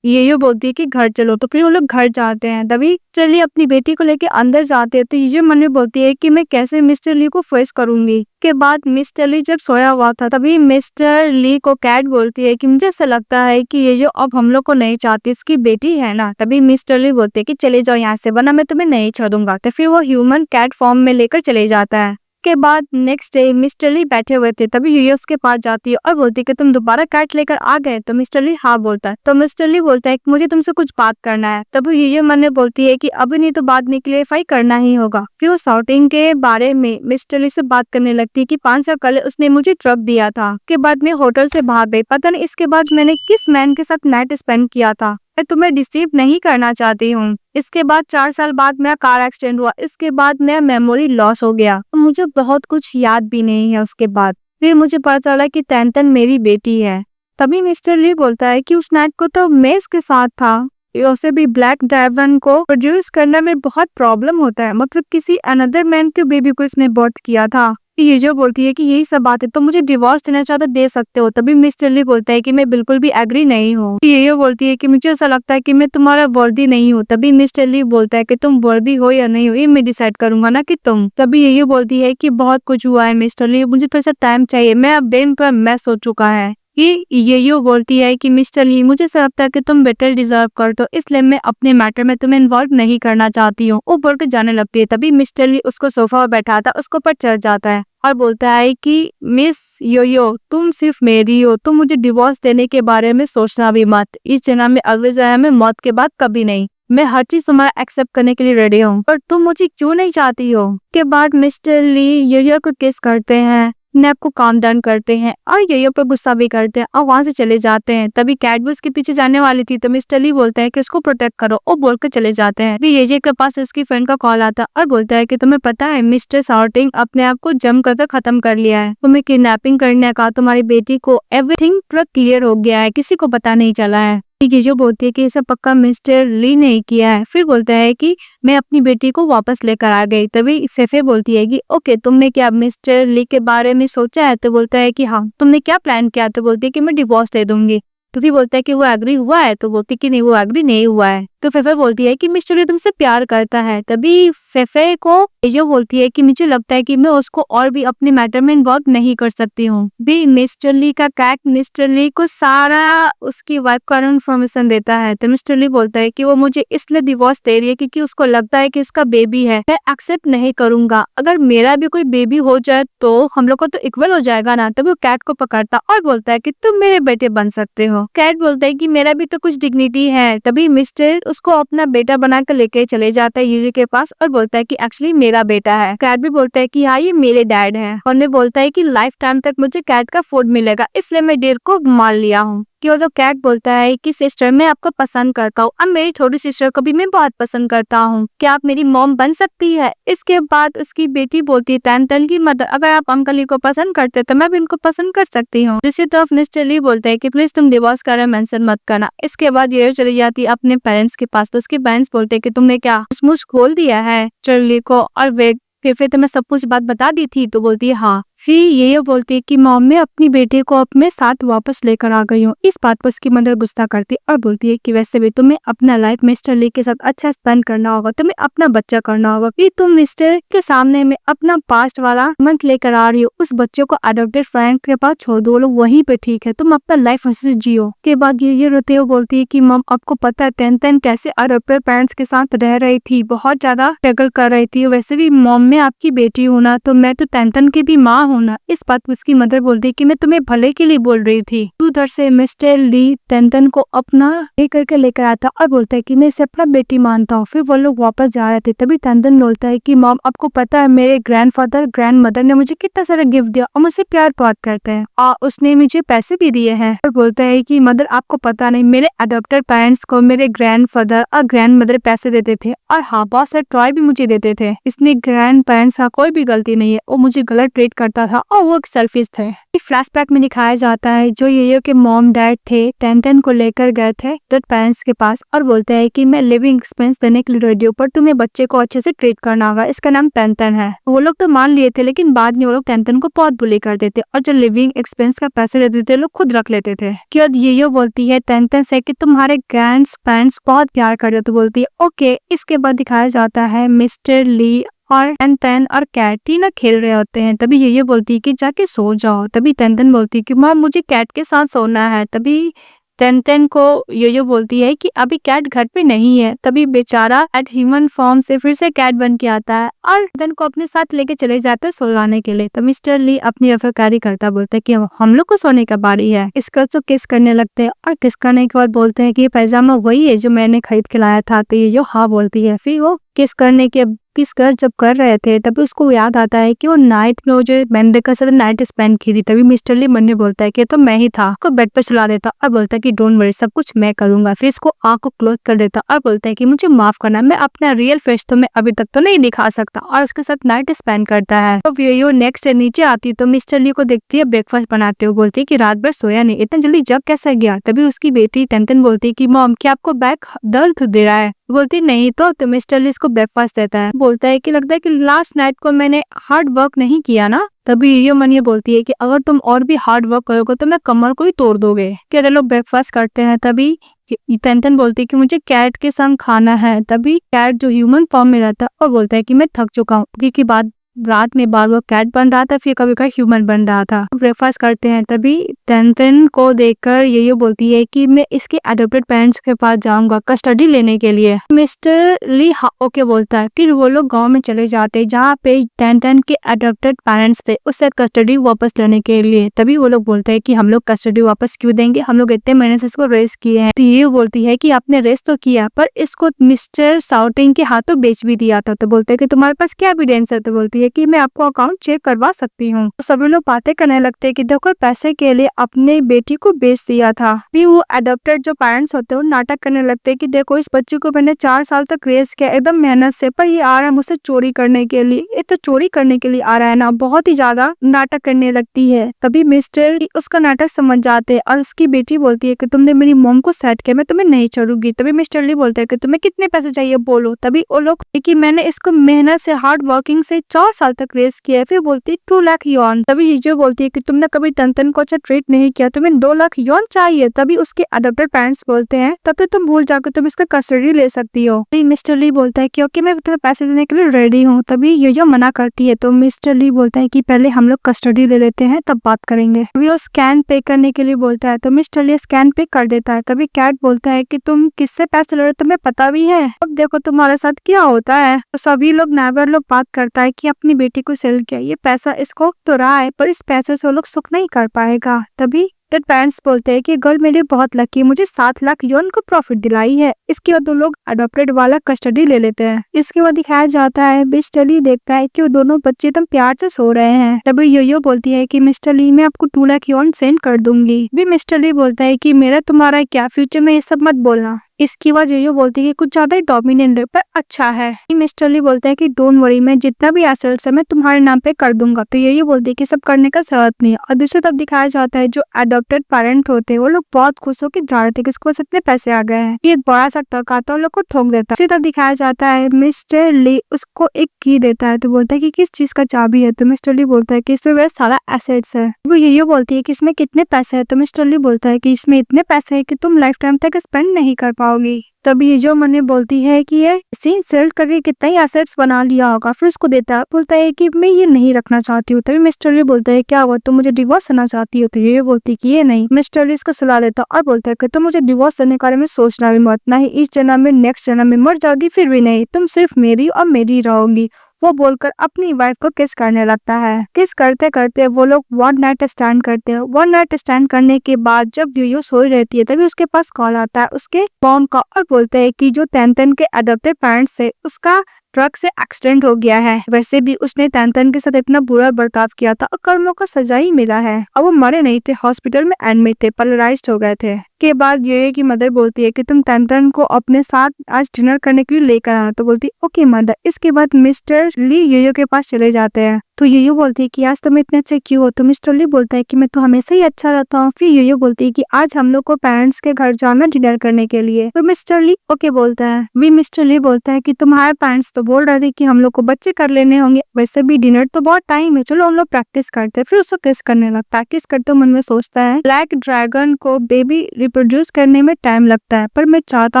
ये बोलती है कि घर चलो। तो फिर वो लोग घर जाते हैं। तभी चली अपनी बेटी को लेके अंदर जाते हैं। तो ये मन में बोलती है कि मैं कैसे मिस्टर ली को फेस करूंगी। के बाद मिस्टर ली जब सोया हुआ था तभी मिस्टर ली को कैट बोलती है कि मुझे ऐसा लगता है कि ये जो अब हम लोग को नहीं चाहती, इसकी बेटी है ना। तभी मिस्टर ली बोलते है कि चले जाओ यहाँ से, वरना मैं तुम्हें नहीं छोड़ूंगा। तो फिर वो ह्यूमन कैट फॉर्म में लेकर चले जाता है। के बाद नेक्स्ट डे मिस्टर ली बैठे हुए थे, तभी ये उसके पास जाती है और बोलती है कि तुम दोबारा कैट लेकर आ गए। तो मिस्टर ली हाँ बोलता है। तो मिस्टर ली बोलता है कि मुझे तुमसे कुछ बात करना है। तभी ये मन में बोलती है कि अभी नहीं तो बाद में क्लियरिफाई करना ही होगा। फिर वो शॉटिंग के बारे में मिस्टर ली से बात करने लगती है कि 5 साल पहले उसने मुझे ट्रक दिया था, के बाद मैं होटल से भाग गई, पता नहीं इसके बाद मैंने किस मैन के साथ नाइट स्पेंड किया था। मैं तुम्हें डिसीव नहीं करना चाहती हूँ। इसके बाद 4 साल बाद मेरा कार एक्सीडेंट हुआ, इसके बाद मेरा मेमोरी लॉस हो गया, मुझे बहुत कुछ याद भी नहीं है। उसके बाद फिर मुझे पता चला कि टैंटन मेरी बेटी है। तभी मिस्टर ली बोलता है कि उस नाइट को तो मैं इसके साथ था। उसे भी ब्लैक ड्रैगन को प्रोड्यूस करने में बहुत प्रॉब्लम होता है, मतलब किसी अनदर मैन के बेबी को इसने बर्थ किया था। ये जो बोलती है कि यही सब बात है तो मुझे डिवोर्स देना चाहते दे सकते हो। तभी मिस्टर ली बोलता है कि मैं बिल्कुल भी एग्री नहीं हूँ। ये बोलती है कि मुझे ऐसा लगता है कि मैं तुम्हारा वर्दी नहीं हूँ। तभी मिस्टर ली बोलता है कि तुम वर्दी हो या नहीं हो ये मैं डिसाइड करूंगा ना कि तुम। तभी ये बोलती है कि बहुत कुछ हुआ है मिस्टर ली, मुझे थोड़ा सा टाइम चाहिए, मैं अब ब्रेन पर मैस हो चुका है। कि ये बोलती है कि मिस्टर ली मुझे ऐसा लगता है कि तुम बेटर डिजर्व करते हो, इसलिए मैं अपने मैटर में तुम्हें इन्वॉल्व नहीं करना चाहती हूँ। वो बोल के जाने लगती है। तभी मिस्टर ली उसको सोफा पर बैठाता उसको पर चढ़ जाता है और बोलता है कि मिस यो तुम सिर्फ मेरी हो, तुम मुझे डिवोर्स देने के बारे में सोचना भी मत, इस जन्म में अगले जन्म में मौत के बाद कभी नहीं। मैं हर चीज तुम्हारा एक्सेप्ट करने के लिए रेडी हूँ, पर तुम मुझे क्यों नहीं चाहती हो। के बाद मिस्टर ली यो को किस करते हैं, नैप को काम डाउन करते हैं और यो पर गुस्सा भी करते हैं और वहां से चले जाते हैं। तभी कैट भी उसके पीछे जाने वाली थी तो मिस्टर ली बोलता है कि उसको प्रोटेक्ट करो और बोल के चले जाते हैं। ये के पास उसकी फ्रेंड का कॉल आता है और बोलता है कि तुम्हें पता है मिस्टर शॉर्टिंग अपने आप को जम कर खत्म कर लिया है, तुम्हें किडनैपिंग करने का तुम्हारी बेटी को एवरीथिंग पूरा क्लियर हो गया है, किसी को पता नहीं चला है। ये जो बोलती है कि इसे पक्का मिस्टर ली ने किया है। फिर बोलता है कि मैं अपनी बेटी को वापस लेकर आ गई। तभी फेफे बोलती है कि ओके तुमने क्या मिस्टर ली के बारे में सोचा है। तो बोलता है कि हाँ। तुमने क्या प्लान किया। तो बोलती है कि मैं डिवोर्स दे दूंगी। तो फिर बोलता है कि वो एग्री हुआ है। तो बोलती है कि नहीं वो एग्री नहीं हुआ है। तो फेफे बोलती है कि मिस्टर ली तुमसे प्यार करता है। तभी फेफे को जो बोलती है कि मुझे लगता है कि मैं उसको और भी अपने मैटर में इन्वॉल्व नहीं कर सकती हूँ। भी मिस्टर ली का कैट मिस्टर ली को सारा उसकी वाइफ का इन्फॉर्मेशन देता है। तो मिस्टर ली बोलता है कि वो मुझे इसलिए डिवोर्स दे रही है क्योंकि उसको लगता है कि उसका बेबी है, मैं एक्सेप्ट नहीं करूंगा, अगर मेरा भी कोई बेबी हो जाए तो हम लोग को तो इक्वल हो जाएगा ना। तभी वो कैट को पकड़ता और बोलता है कि तुम मेरे बेटे बन सकते हो। कैट बोलता है कि मेरा भी तो कुछ डिग्निटी है। तभी मिस्टर उसको अपना बेटा बनाकर लेके चले जाता है यूजी के पास और बोलता है कि एक्चुअली मेरा बेटा है। कैट भी बोलता है कि हाँ ये मेरे डैड है और मैं बोलता है कि लाइफ टाइम तक मुझे कैट का फूड मिलेगा, इसलिए मैं डेर को मान लिया हूँ। कि वो जो कैट बोलता है कि सिस्टर मैं आपको पसंद करता हूँ, अब मेरी छोटी सिस्टर को भी मैं बहुत पसंद करता हूँ, क्या आप मेरी मॉम बन सकती है। इसके बाद उसकी बेटी बोलती है टैंटन की मदर अगर आप अंकल ली को पसंद करते तो मैं भी उनको पसंद कर सकती हूँ। दूसरी तरफ मिस्टर ली बोलता है कि प्लीज तुम डिवोर्स कर मेंशन मत करना। इसके बाद ये चली जाती है अपने पेरेंट्स के पास। तो उसके पेरेंट्स बोलते हैं कि तुमने क्या मुझ खोल दिया है चर्ली को और वे फिर तो मैं सब कुछ बात बता दी थी। तो बोलती है हाँ। फिर ये बोलती है कि मॉम मैं अपनी बेटे को अपने साथ वापस लेकर आ गई हूँ। इस बात पर उसकी मदर गुस्सा करती है और बोलती है कि वैसे भी तुम्हें अपना लाइफ मिस्टर ली के साथ अच्छा स्पेंड करना होगा, तुम्हें अपना बच्चा करना होगा, फिर तुम मिस्टर के सामने में अपना पास्ट वाला मंथ लेकर आ रही हो, उस बच्चे को अडॉप्टेड फ्रेंड के पास छोड़ दो, लोग वहीं पे ठीक है, तुम अपना लाइफ हंसी जियो। के बाद ये रोते हुए बोलती है कि मॉम आपको पता है टेंथन कैसे अडॉप्टेड पेरेंट्स के साथ रह रही थी, बहुत ज्यादा स्ट्रगल कर रही थी। वैसे भी मॉम मैं आपकी बेटी हूँ ना, तो मैं तो टेंथन की भी माँ होना। इस बात पर उसकी मदर बोलती है कि मैं तुम्हें भले के लिए बोल रही थी। उधर से मिस्टर ली टेंटन को अपना करके लेकर आता और बोलता है कि मैं इसे अपना बेटी मानता हूँ। फिर वो लोग वापस जा रहे थे। तभी टेंटन बोलता है कि मॉम आपको पता है मेरे ग्रैंडफादर ग्रैंड मदर ने मुझे कितना सारा गिफ्ट दिया और मुझसे प्यार बहुत करते हैं और उसने मुझे पैसे भी दिए हैं। और बोलता है कि मदर आपको पता नहीं मेरे अडॉप्टेड पेरेंट्स को मेरे ग्रैंडफादर और ग्रैंड मदर पैसे देते थे और हाँ बहुत सारे टॉय भी मुझे देते थे। इसने ग्रैंड पेरेंट्स का कोई भी गलती नहीं है, वो मुझे गलत ट्रीट करता था और वो एक सेल्फिश थे। फ्लैशबैक में दिखाया जाता है जो ये के मॉम डैड थे टेंटन को लेकर गए थे पेरेंट्स के पास और बोलते हैं कि मैं लिविंग एक्सपेंस देने के लिए रेडी हूँ, पर तुम्हें बच्चे को अच्छे से ट्रीट करना होगा, इसका नाम टेंटन है। वो लोग तो मान लिए थे लेकिन बाद में वो लोग टेंटन को बहुत बुली करते थे और जो लिविंग एक्सपेंस का पैसे देते थे लोग खुद रख लेते थे। कि ये बोलती है टेंटन से कि तुम्हारे ग्रैंड पेरेंट्स बहुत प्यार करते हो। तो बोलती है ओके। इसके बाद दिखाया जाता है मिस्टर ली और टेंटन और कैट तीनों खेल रहे होते हैं। तभी ये बोलती है कि जाके सो जाओ। तभी टेंटन बोलती है कि माँ मुझे कैट के साथ सोना है। तभी टेंटेन को योयो बोलती है कि अभी कैट घर पे नहीं है। तभी बेचारा कैट ह्यूमन फॉर्म से फिर से कैट बन के आता है और टेंटेन को अपने साथ लेके चले जाते हैं सुलाने के लिए। तो मिस्टर ली अपनी अफकारी करता बोलता है कि हम लोग को सोने का बारी है। इसका तो किस करने लगते हैं और किस करने के बाद बोलते हैं कि ये पैजामा वही है जो मैंने खरीद के लाया था। तो ये हाँ बोलती है। फिर वो किस कर जब कर रहे थे तभी उसको याद आता है कि वो नाइट में वो जो बंदे के साथ नाइट स्पेंड की थी। तभी मिस्टर ली मन में बोलता है कि तो मैं ही था। उसको बेड पे सुला देता और बोलता है कि डोंट वरी, सब कुछ मैं करूंगा। फिर इसको आंख को क्लोज कर देता और बोलता है कि मुझे माफ करना, मैं अपना रियल फेस तो मैं अभी तक तो नहीं दिखा सकता, और उसके साथ नाइट स्पेंड करता है। तो यो नेक्स्ट डे नीचे आती तो मिस्टर ली को देखती है ब्रेकफास्ट बनाते हुए। बोलती है कि रात भर सोया नहीं, इतना जल्दी जग कैसे गया। तभी उसकी बेटी टेंटेन बोलती है कि मॉम क्या आपको बैक दर्द दे रहा है। बोलती नहीं तो मिस्टर ली इसको ब्रेकफास्ट देता है। बोलता है कि लगता है कि लास्ट नाइट को मैंने हार्ड वर्क नहीं किया ना। तभी ये मन ये बोलती है कि अगर तुम और भी हार्ड वर्क करोगे तो मैं कमर को ही तोड़ दोगे। कि लोग ब्रेकफास्ट करते हैं तभी टेंटेन बोलती है कि मुझे कैट के संग खाना है। तभी कैट जो ह्यूमन फॉर्म में रहता है और बोलता है कि मैं थक चुका हूँ, क्योंकि बाद रात में बार बार कैट बन रहा था, फिर कभी कभी ह्यूमन बन रहा था। ब्रेकफास्ट करते हैं तभी टेंटेन को देखकर ये बोलती है कि मैं इसके अडॉप्टेड पेरेंट्स के पास जाऊंगा कस्टडी लेने के लिए। मिस्टर ली हाँ ओके बोलता है। फिर वो लोग गांव में चले जाते हैं जहाँ पे टेंटेन के अडॉप्टेड पेरेंट्स थे, उससे कस्टडी वापस लेने के लिए। तभी वो लोग बोलते हैं कि हम लोग कस्टडी वापस क्यों देंगे, हम लोग इतने महीने से इसको रेस किए हैं। तो ये बोलती है कि आपने रेस तो किया पर इसको मिस्टर साउटिंग के हाथों बेच भी दिया था। तो बोलते हैं कि तुम्हारे पास क्या एविडेंस है। तो बोलती है कि मैं आपको अकाउंट चेक करवा सकती हूँ। तो सभी लोग बातें करने लगते हैं कि देखो पैसे के लिए अपने बेटी को बेच दिया था। फिर वो अडॉप्टेड जो पेरेंट्स होते हैं वो नाटक करने लगते हैं कि देखो इस बच्चे को मैंने 4 साल तक रेस किया एकदम मेहनत से, पर ये आ रहा है मुझसे चोरी करने के लिए। ये तो चोरी करने के लिए आ रहा है ना। बहुत ही ज्यादा नाटक करने लगती है। तभी मिस्टर उसका नाटक समझ जाते हैं और उसकी बेटी बोलती है कि तुमने मेरी मॉम को सेट किया, मैं तुम्हें नहीं छोड़ूंगी। तभी मिस्टर ली बोलते हैं कि तुम्हें कितने पैसे चाहिए बोलो। तभी वो लोग कि मैंने इसको मेहनत से हार्ड वर्किंग से 4 साल तक रेस किया है। फिर बोलती 2 लाख यॉन। तभी हिजो बोलती है कि तुमने कभी टेंटेन को अच्छा ट्रीट नहीं किया, तुम्हें 2 लाख यॉन चाहिए। तभी उसके अडॉप्टेड पेरेंट्स बोलते हैं तब तो तुम भूल जाकर तुम इसका कस्टडी ले सकती हो। मिस्टर ली बोलता है कि ओके मैं तुम्हें पैसे देने के लिए रेडी हूँ। तभी यो मना करती है तो मिस्टर ली बोलता है कि पहले हम लोग कस्टडी ले लेते हैं तब बात करेंगे। तभी वो स्कैन पे करने के लिए बोलता है तो मिस्टर ली स्कैन पे कर देता है। तभी कैट बोलता है कि तुम किससे पैसे ले रहे हो, तुम्हें पता भी है, अब देखो तुम्हारे साथ क्या होता है। तो सभी लोग नाइबर लोग बात करता है कि अपनी बेटी को सेल किया, ये पैसा इसको तो रहा है पर इस पैसे से वो लोग सुख नहीं कर पाएगा। तभी पेरेंट्स बोलते हैं कि गर्ल मेरी बहुत लकी है, मुझे 7 लाख यौन को प्रॉफिट दिलाई है। इसके बाद वो लोग अडॉप्टेड वाला कस्टडी ले लेते हैं। इसके बाद दिखाया जाता है मिस्टर ली देखता है कि वो दोनों बच्चे एकदम प्यार से सो रहे हैं। तभी यो बोलती है कि मिस्टर ली मैं आपको 2 लाख यौन सेंड कर दूंगी। भी मिस्टर ली बोलता है कि मेरा तुम्हारा क्या, फ्यूचर में ये सब मत बोलना। इसकी वजह यो बोलती है कि कुछ ज्यादा ही डोमिनेंट है पर अच्छा है। मिस्टर ली बोलता है कि डोंट वरी, मैं जितना भी एसेट्स है मैं तुम्हारे नाम पे कर दूंगा। तो ये बोलती है कि सब करने का जरूरत नहीं है। और दूसरी तरफ दिखाया जाता है जो अडॉप्टेड पेरेंट होते हैं वो लोग बहुत खुश होकर जा रहे थे कि इसके पास इतने पैसे आ गए हैं। ये बड़ा सा ट्रक आता है उन लोग को ठोक देता है। दूसरी तरफ दिखाया जाता है मिस्टर ली उसको एक की देता है तो बोलता है कि किस चीज का चाबी है। तो मिस्टर ली बोलता है कि इसमें मेरा सारा एसेट्स है। वो ये बोलती है कि इसमें कितने पैसे है। तो मिस्टर ली बोलता है कि इसमें इतने पैसे है कि तुम लाइफ टाइम तक स्पेंड नहीं कर पाओगी। तभी ये जो मने बोलती है कि ये सीन सेल करके कितना ही एसेट्स बना लिया होगा। फिर उसको देता है, बोलता है कि मैं ये नहीं रखना चाहती हूँ। तभी मिस्टर ली बोलता है क्या हुआ, तुम मुझे डिवोर्स देना चाहती हो। तो ये बोलती है कि ये नहीं। मिस्टर ली इसको सुला देता और बोलता है कि तुम मुझे डिवोर्स देने के बारे में सोचना भी मत, ना ही इस जन्म में नेक्स्ट जन्म में मर जाओगी फिर भी नहीं, तुम सिर्फ मेरी और मेरी रहोगी। वो बोलकर अपनी वाइफ को किस करने लगता है। किस करते करते वो लोग 1 नाइट स्टैंड करते हैं। 1 नाइट स्टैंड करने के बाद जब यो सोई रहती है तभी उसके पास कॉल आता है उसके मॉम का और बोलते हैं कि जो टेंटेन के अडॉप्टेड पेरेंट्स से उसका ट्रक से एक्सीडेंट हो गया है। वैसे भी उसने टेंटेन के साथ इतना बुरा बर्ताव किया था और कर्मों का सजा ही मिला है। अब वो मरे नहीं थे, हॉस्पिटल में एडमिट थे, पैरालाइज्ड हो गए थे। के बाद ये की मदर बोलती है कि तुम टेंटेन को अपने साथ आज डिनर करने के लिए लेकर आना। तो बोलती ओके मदर। इसके बाद मिस्टर ली यो के पास चले जाते हैं। तो यो बोलती है कि आज तुम इतने अच्छे क्यों हो। तो मिस्टर ली बोलता है कि मैं तो हमेशा ही अच्छा रहता हूँ। फिर यो बोलती है कि आज हम लोग को पेरेंट्स के घर जाना डिनर करने के लिए। तो मिस्टर ली ओके बोलता है। भी मिस्टर ली बोलता है कि तुम्हारे पेरेंट्स तो बोल रहे थे कि हम लोग को बच्चे कर लेने होंगे, वैसे भी डिनर तो बहुत टाइम है, चलो हम लोग प्रैक्टिस करते हैं। फिर उसको किस करने लगता है। किस करते मन में सोचता है ब्लैक ड्रैगन को बेबी रिप्रोड्यूस करने में टाइम लगता है पर मैं चाहता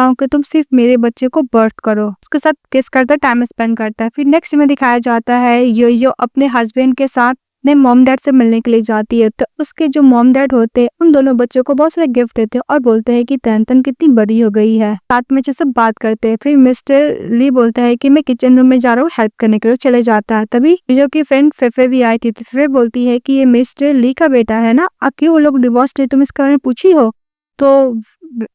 हूँ कि तुम सिर्फ मेरे बच्चे को बर्थ करो। उसके साथ किस करता टाइम स्पेंड करता है। फिर नेक्स्ट में दिखाया जाता है यो अपने हस्बैंड के साथ अपने मॉम डैड से मिलने के लिए जाती है तो उसके जो मॉम डैड होते हैं उन दोनों बच्चों को बहुत सारे गिफ्ट देते हैं और बोलते हैं कि तैंतन कितनी बड़ी हो गई है। साथ में जैसे बात करते हैं, फिर मिस्टर ली बोलता है कि मैं किचन रूम में जा रहा हूँ हेल्प करने के लिए, चले जाता है। तभी जो की फ्रेंड फेफे भी आई थी तो फेफे बोलती है कि ये मिस्टर ली का बेटा है ना, क्यों वो लोग डिवोर्स थे, तुम इसके बारे में पूछी हो? तो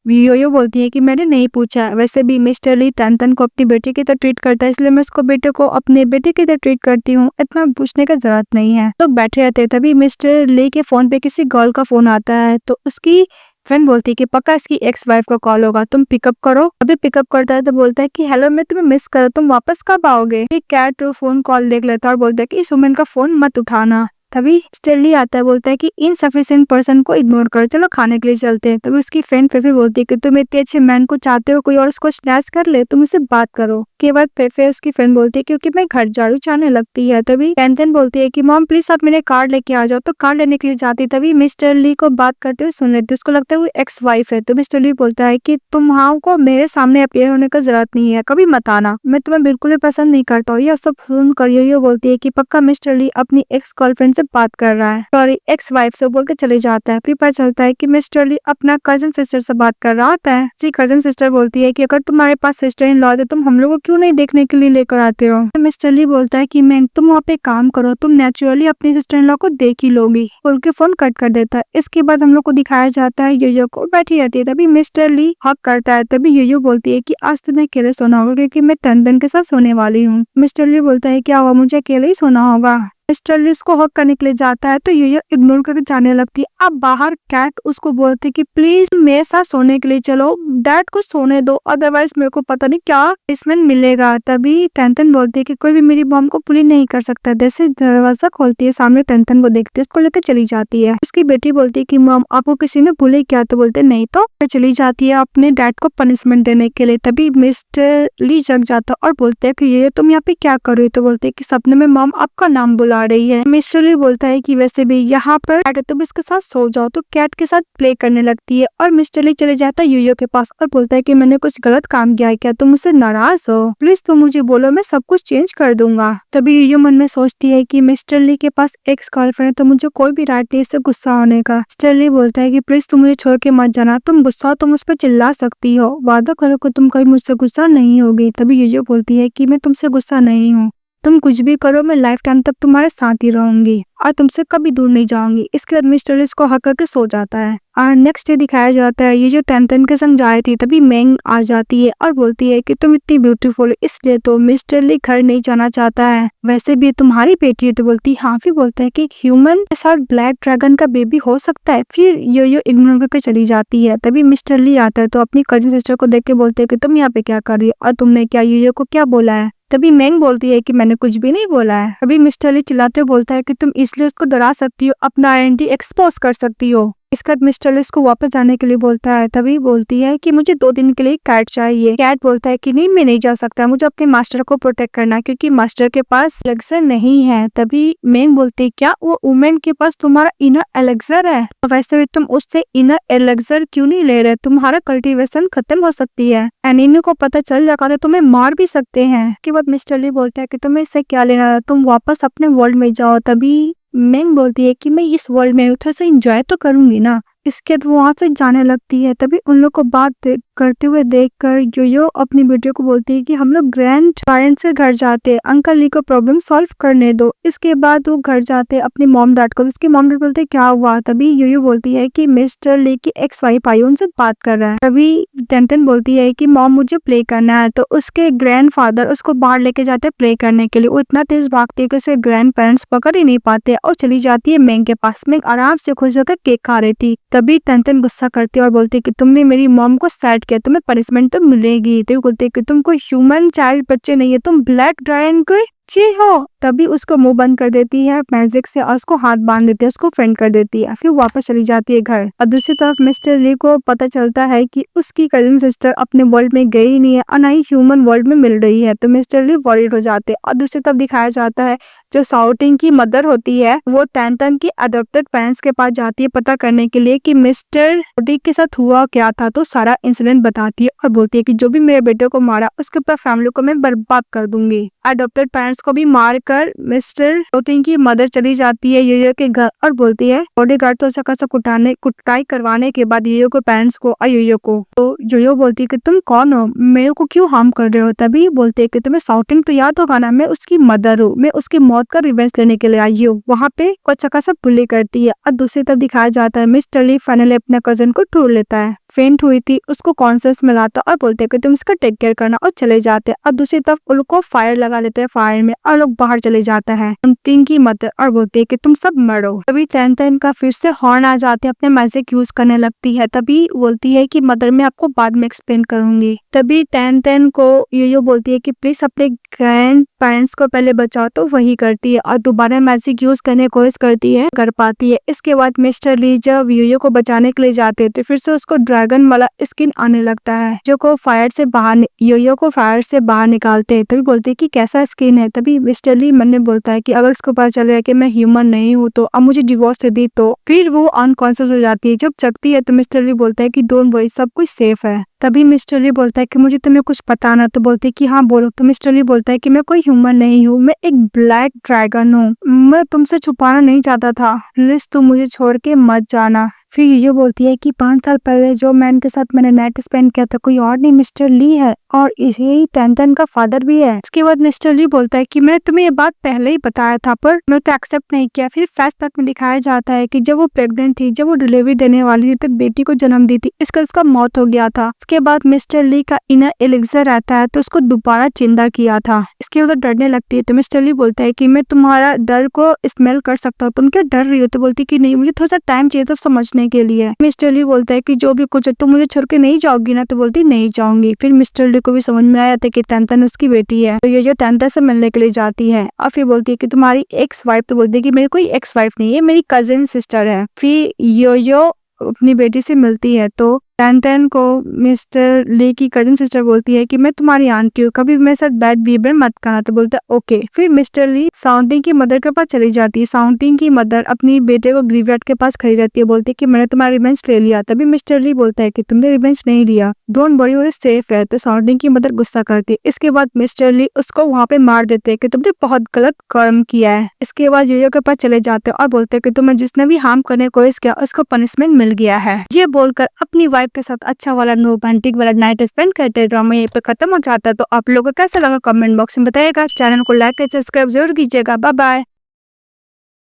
योयो बोलती है कि मैंने नहीं पूछा, वैसे भी मिस्टर ली तैंतन को अपनी बेटी की तरह ट्रीट करता है, इसलिए मैं उसको बेटे को अपने बेटे की तरह ट्रीट करती हूँ, इतना पूछने का जरूरत नहीं है। तो बैठे रहते हैं, तभी मिस्टर ली के फोन पे किसी गर्ल का फोन आता है तो उसकी फ्रेंड बोलती है कि पक्का इसकी एक्स वाइफ का कॉल होगा, तुम पिकअप करो। अभी पिकअप करता है तो बोलता है कि हेलो मैं तुम्हें मिस कर, तुम वापस कब आओगे? कैट फोन कॉल देख लेता है और बोलता है कि इस वुमेन का फोन मत उठाना। तभी मिस्टर ली आता है, बोलता है कि इनसफिशिएंट पर्सन को इग्नोर करो, चलो खाने के लिए चलते हैं। तभी उसकी फ्रेंड फेफे बोलती है कि तुम इतने अच्छे मैन को चाहते हो, कोई और उसको स्नैच कर ले, तुम उससे बात करो। के बाद फेफे उसकी फ्रेंड बोलती है क्योंकि मैं घर झाड़ू चाहने लगती है। तभी टेंटन बोलती है कि मॉम प्लीज आप मेरे कार्ड लेके आ जाओ, तो कार्ड लेने के लिए जाती। तभी मिस्टर ली को बात करते हुए सुन लेती, उसको लगता है वो एक्स वाइफ है। तो मिस्टर ली बोलता है कि तुम्हारा को मेरे सामने अपियर होने का जरूरत नहीं है, कभी मत आना, मैं तुम्हें बिल्कुल भी पसंद नहीं करता हूँ। यह सब सुन कर यो बोलती है कि पक्का मिस्टर ली अपनी एक्स गर्लफ्रेंड से बात कर रहा है, सॉरी एक्स वाइफ से, बोल के चले जाता है। फिर पता चलता है कि मिस्टर ली अपना कजन सिस्टर से बात कर रहा होता है। जी कजन सिस्टर बोलती है कि अगर तुम्हारे पास सिस्टर इन लॉ है तो तुम हम लोग को क्यों नहीं देखने के लिए लेकर आते हो? मिस्टर ली बोलता है कि मैं तुम वहाँ पे काम करो, तुम नेचुरली अपनी सिस्टर इन लॉ को देख ही लोगी, बोल के फोन कट कर देता है। इसके बाद हम लोग को दिखाया जाता है योयो को बैठी रहती है। तभी मिस्टर ली हक करता है। तभी योयो बोलती है कि आज तुम्हें अकेले सोना होगा क्योंकि मैं तंदन के साथ सोने वाली हूँ। मिस्टर ली बोलता है क्या हुआ, मुझे अकेले ही सोना होगा? मिस्टर ली उसको हक करने के लिए जाता है तो योयो इग्नोर करके जाने लगती है। अब बाहर कैट उसको बोलती है कि प्लीज मेरे साथ सोने के लिए चलो, डैड को सोने दो, अदरवाइज मेरे को पता नहीं क्या पनिशमेंट मिलेगा। तभी टेंटन बोलती है कि कोई भी मेरी बॉम्ब को पुली नहीं कर सकता। जैसे दरवाजा खोलती है, सामने टेंटन को देखती है, उसको लेकर चली जाती है। उसकी बेटी बोलती है कि मॉम आपको किसी ने भूले क्या? तो बोलते नहीं, तो चली जाती है अपने डैड को पनिशमेंट देने के लिए। तभी मिस्टर ली जग जाता और बोलते है कि ये तुम यहाँ पे क्या कर रही हो? तो बोलते है कि सपने में मॉम आपका नाम बुला रही है। मिस्टर ली बोलता है कि वैसे भी यहाँ पर कैट है, तुम इसके साथ सो जाओ। तो कैट के साथ प्ले करने लगती है और मिस्टर ली चले जाता है योयो के पास और बोलता है कि मैंने कुछ गलत काम किया है क्या, तुम मुझसे नाराज हो? प्लीज तुम मुझे बोलो, मैं सब कुछ चेंज कर दूंगा। तभी योयो मन में सोचती है कि मिस्टर ली के पास एक्स गर्लफ्रेंड है तो मुझे कोई भी राइट नहीं इससे गुस्सा होने का। मिस्टर ली बोलता है कि प्लीज तुम मुझे छोड़ के मत जाना, तुम गुस्सा हो तुम उस पर चिल्ला सकती हो, वादा करो कि तुम कभी मुझसे गुस्सा नहीं होगी। तभी योयो बोलती है कि मैं तुमसे गुस्सा नहीं हूँ, तुम कुछ भी करो मैं लाइफ टाइम तक तुम्हारे साथ ही रहूंगी और तुमसे कभी दूर नहीं जाऊंगी। इसके बाद मिस्टर ली को हक करके सो जाता है और नेक्स्ट डे दिखाया जाता है ये जो टेंटन के संग जा रही थी। तभी मैंग आ जाती है और बोलती है कि तुम इतनी ब्यूटीफुल, इसलिए तो मिस्टर ली घर नहीं जाना चाहता है, वैसे भी तुम्हारी बेटी है। तो बोलती हाँ। फिर बोलता है कि ह्यूमन के साथ ब्लैक ड्रैगन का बेबी हो सकता है। फिर यो इग्नोर करके चली जाती है। तभी मिस्टर ली आता है तो अपनी कजिन सिस्टर को देख के बोलते है कि तुम यहाँ पे क्या कर रही हो और तुमने क्या यो को क्या बोला है? तभी मैंग बोलती है कि मैंने कुछ भी नहीं बोला है। अभी मिस्टर ली चिल्लाते हुए बोलता है कि तुम इसलिए उसको डरा सकती हो, अपना आइडेंटिटी एक्सपोज कर सकती हो। इसके बाद मिस्टर ली को वापस जाने के लिए बोलता है। तभी बोलती है कि मुझे 2 दिन के लिए कैट चाहिए। कैट बोलता है कि नहीं मैं नहीं जा सकता, मुझे अपने मास्टर को प्रोटेक्ट करना है क्योंकि मास्टर के पास एलेक्सर नहीं है। तभी मैंग बोलती है क्या वो वुमेन के पास तुम्हारा इनर एलेक्सर है? वैसे भी तुम उससे इनर एलेक्सर क्यों नहीं ले रहे? तुम्हारा कल्टीवेशन खत्म हो सकती है, एनिमी को पता चल जाएगा तो तुम्हें मार भी सकते हैं। के बाद मिस्टर ली बोलता है कि तुम्हें इससे क्या लेना, तुम वापस अपने वर्ल्ड में जाओ। तभी मैंग बोलती है कि मैं इस वर्ल्ड में थोड़ा सा एंजॉय तो करूंगी ना। इसके बाद वो वहां से जाने लगती है। तभी उन लोग को बात करते हुए देखकर योयो अपनी बेटी को बोलती है कि हम लोग ग्रैंड पेरेंट्स के घर जाते हैं, अंकल ली को प्रॉब्लम सॉल्व करने दो। इसके बाद वो घर जाते हैं अपनी मॉम डैड को। उसकी मॉम डैड बोलते क्या हुआ? तभी योयो बोलती है कि मिस्टर ली की एक्स वाइफ आई उनसे बात कर रहा है। तभी टेंटन बोलती है कि मॉम मुझे प्ले करना है, तो उसके ग्रैंड फादर उसको बाहर लेके जाते प्ले करने के लिए। वो इतना तेज भागती है कि उसके ग्रैंड पेरेंट्स पकड़ ही नहीं पाते और चली जाती है मैंग के पास। मैंग आराम से खुश होकर केक खा रही थी। तभी टेंटन गुस्सा करती है और बोलती है कि तुमने मेरी मॉम को सैड किया, तुम्हें पनिशमेंट तो मिलेगी। तो बोलते है कि तुम कोई ह्यूमन चाइल्ड बच्चे नहीं है, तुम ब्लैक ड्रैगन के जी हो। तभी उसको मुंह बंद कर देती है मैजिक से और उसको हाथ बांध देती है, उसको फेंट कर देती है। फिर वापस चली जाती है घर। और दूसरी तरफ मिस्टर ली को पता चलता है कि उसकी कजिन सिस्टर अपने वर्ल्ड में गई नहीं है और ना ही ह्यूमन वर्ल्ड में मिल रही है। तो मिस्टर ली वरीड हो जाते हैं। और दूसरी तरफ दिखाया जाता है जो शाउटिंग की मदर होती है वो टेंटन की अडॉप्टेड पेरेंट्स के पास जाती है पता करने के लिए कि मिस्टर डी के साथ हुआ क्या था। तो सारा इंसिडेंट बताती है और बोलती है कि जो भी मेरे बेटे को मारा उसके ऊपर फैमिली को मैं बर्बाद कर दूंगी। अडॉप्टेड पेरेंट्स को भी मारकर मिस्टर लोथिंग की मदर चली जाती है योयो के घर और बोलती है बॉडीगार्ड तो अच्छा खासा कुटाई करवाने के बाद योयो के पेरेंट्स को और योयो को। तो योयो बोलती है कि तुम कौन हो, मेरे को क्यों हार्म कर रहे हो। तभी बोलते है कि तुम्हें शाओटिंग तो याद होगा ना, मैं उसकी मदर हूँ, मैं उसकी मौत का रिवेंज लेने के लिए आई हूँ। वहाँ पे कुछ अच्छा खासा बुली करती है और दूसरी तरफ दिखाया जाता है मिस्टर ली फाइनली अपने कजन को ढूंढ लेता है, फेंट हुई थी, उसको कॉन्शियस मिलाता और बोलते हैं कि तुम इसका टेक केयर करना और चले जाते हैं। और दूसरी तरफ उनको फायर लगा लेते हैं फायर में और लोग बाहर चले जाता है टीन की मदर और बोलते हैं कि तुम सब मरो। तभी टेन का फिर से हॉर्न आ जाते हैं, अपने मैजिक यूज करने लगती है। तभी बोलती है कि मदर मैं आपको बाद में एक्सप्लेन करूंगी। तभी टेन को योयो बोलती है कि प्लीज अपने ग्रैंड पेरेंट्स को पहले बचाओ, तो वही करती है और दोबारा मैजिक यूज करने की कोशिश करती है, कर पाती है। इसके बाद मिस्टर ली जब योयो को बचाने के लिए जाते हैं तो फिर से उसको ड्रैगन वाला स्किन आने लगता है जो को फायर से बाहर योयो को फायर से बाहर निकालते हैं। तभी बोलते हैं कि कैसा स्किन है। तभी मिस्टर ली मन में बोलता है कि अगर उसको पता चलेगा कि मैं ह्यूमन नहीं हूँ तो अब मुझे डिवोर्स दे दी तो फिर वो अनकॉन्शियस हो जाती है। जब जगती है तो मिस्टर ली बोलता है कि डोंट वरी, सब कुछ सेफ है। तभी मिस्टर ली बोलता है कि मुझे तुम्हें कुछ पता ना, तो बोलती है कि हाँ बोलो। तो मिस्टर ली बोलता है कि मैं कोई ह्यूमन नहीं हूँ, मैं एक ब्लैक ड्रैगन हूँ, मैं तुमसे छुपाना नहीं चाहता था, प्लीज तुम मुझे छोड़ के मत जाना। फिर ये बोलती है कि 5 साल पहले जो मैन के साथ मैंने नाइट स्पेंड किया था कोई और नहीं मिस्टर ली है और यही टेन का फादर भी है। इसके बाद मिस्टर ली बोलता है कि मैंने तुम्हें ये बात पहले ही बताया था पर मैं तो एक्सेप्ट नहीं किया। फिर फ्लैशबैक में दिखाया जाता है कि जब वो प्रेग्नेंट थी, जब वो डिलीवरी देने वाली थी तो बेटी को जन्म दी थी, इसका मौत हो गया था। इसके बाद मिस्टर ली का इनर एलिक्सर रहता है तो उसको दोबारा जिंदा किया था। इसके बाद डरने लगती है तो मिस्टर ली बोलता है कि मैं तुम्हारा डर को स्मेल कर सकता हूँ, तुम क्या डर रही हो। तो बोलती कि नहीं, मुझे थोड़ा सा टाइम चाहिए था समझने के लिए। मिस्टर ली बोलता है कि जो भी कुछ है तुम मुझे छोड़ के नहीं जाओगी ना। तो बोलती नहीं जाऊंगी। फिर मिस्टर ली को भी समझ में आया था कि टेंटन उसकी बेटी है तो ये जो टेंटन से मिलने के लिए जाती है और फिर बोलती है कि तुम्हारी एक्स वाइफ। तो बोलती है कि मेरी कोई एक्स वाइफ नहीं है, मेरी कजिन सिस्टर है। फिर योयो अपनी बेटी से मिलती है तो टेन को मिस्टर ली की कजिन सिस्टर बोलती है कि मैं तुम्हारी आंटी हूँ, कभी मेरे साथ बैड बिहेवियर मत करना। तो बोलता है ओके। फिर मिस्टर ली शाओटिंग की मदर के पास चली जाती है। शाओटिंग की मदर अपनी बेटे को ग्रेवयार्ड के पास खड़ी रहती है, बोलती है कि मैंने तुम्हारा रिवेंज ले लिया। तभी मिस्टर ली बोलता है कि तुमने रिवेंज नहीं लिया, डोंट वरी, वो सेफ है। तो शाओटिंग की मदर गुस्सा करती है। इसके बाद मिस्टर ली उसको वहाँ पे मार देते हैं कि तुमने बहुत गलत कर्म किया है। इसके बाद योयो के पास चले जाते हैं और बोलते हैं कि तुम्हें जिसने भी हार्म करने की कोशिश किया उसको पनिशमेंट मिल गया है। ये बोलकर अपनी वाइफ के साथ अच्छा वाला रोमांटिक वाला नाइट स्पेंड करते ड्रामा यहीं पे खत्म हो जाता है। तो आप लोगों को कैसा लगा कमेंट बॉक्स में बताइएगा। चैनल को लाइक और सब्सक्राइब जरूर कीजिएगा। Bye bye.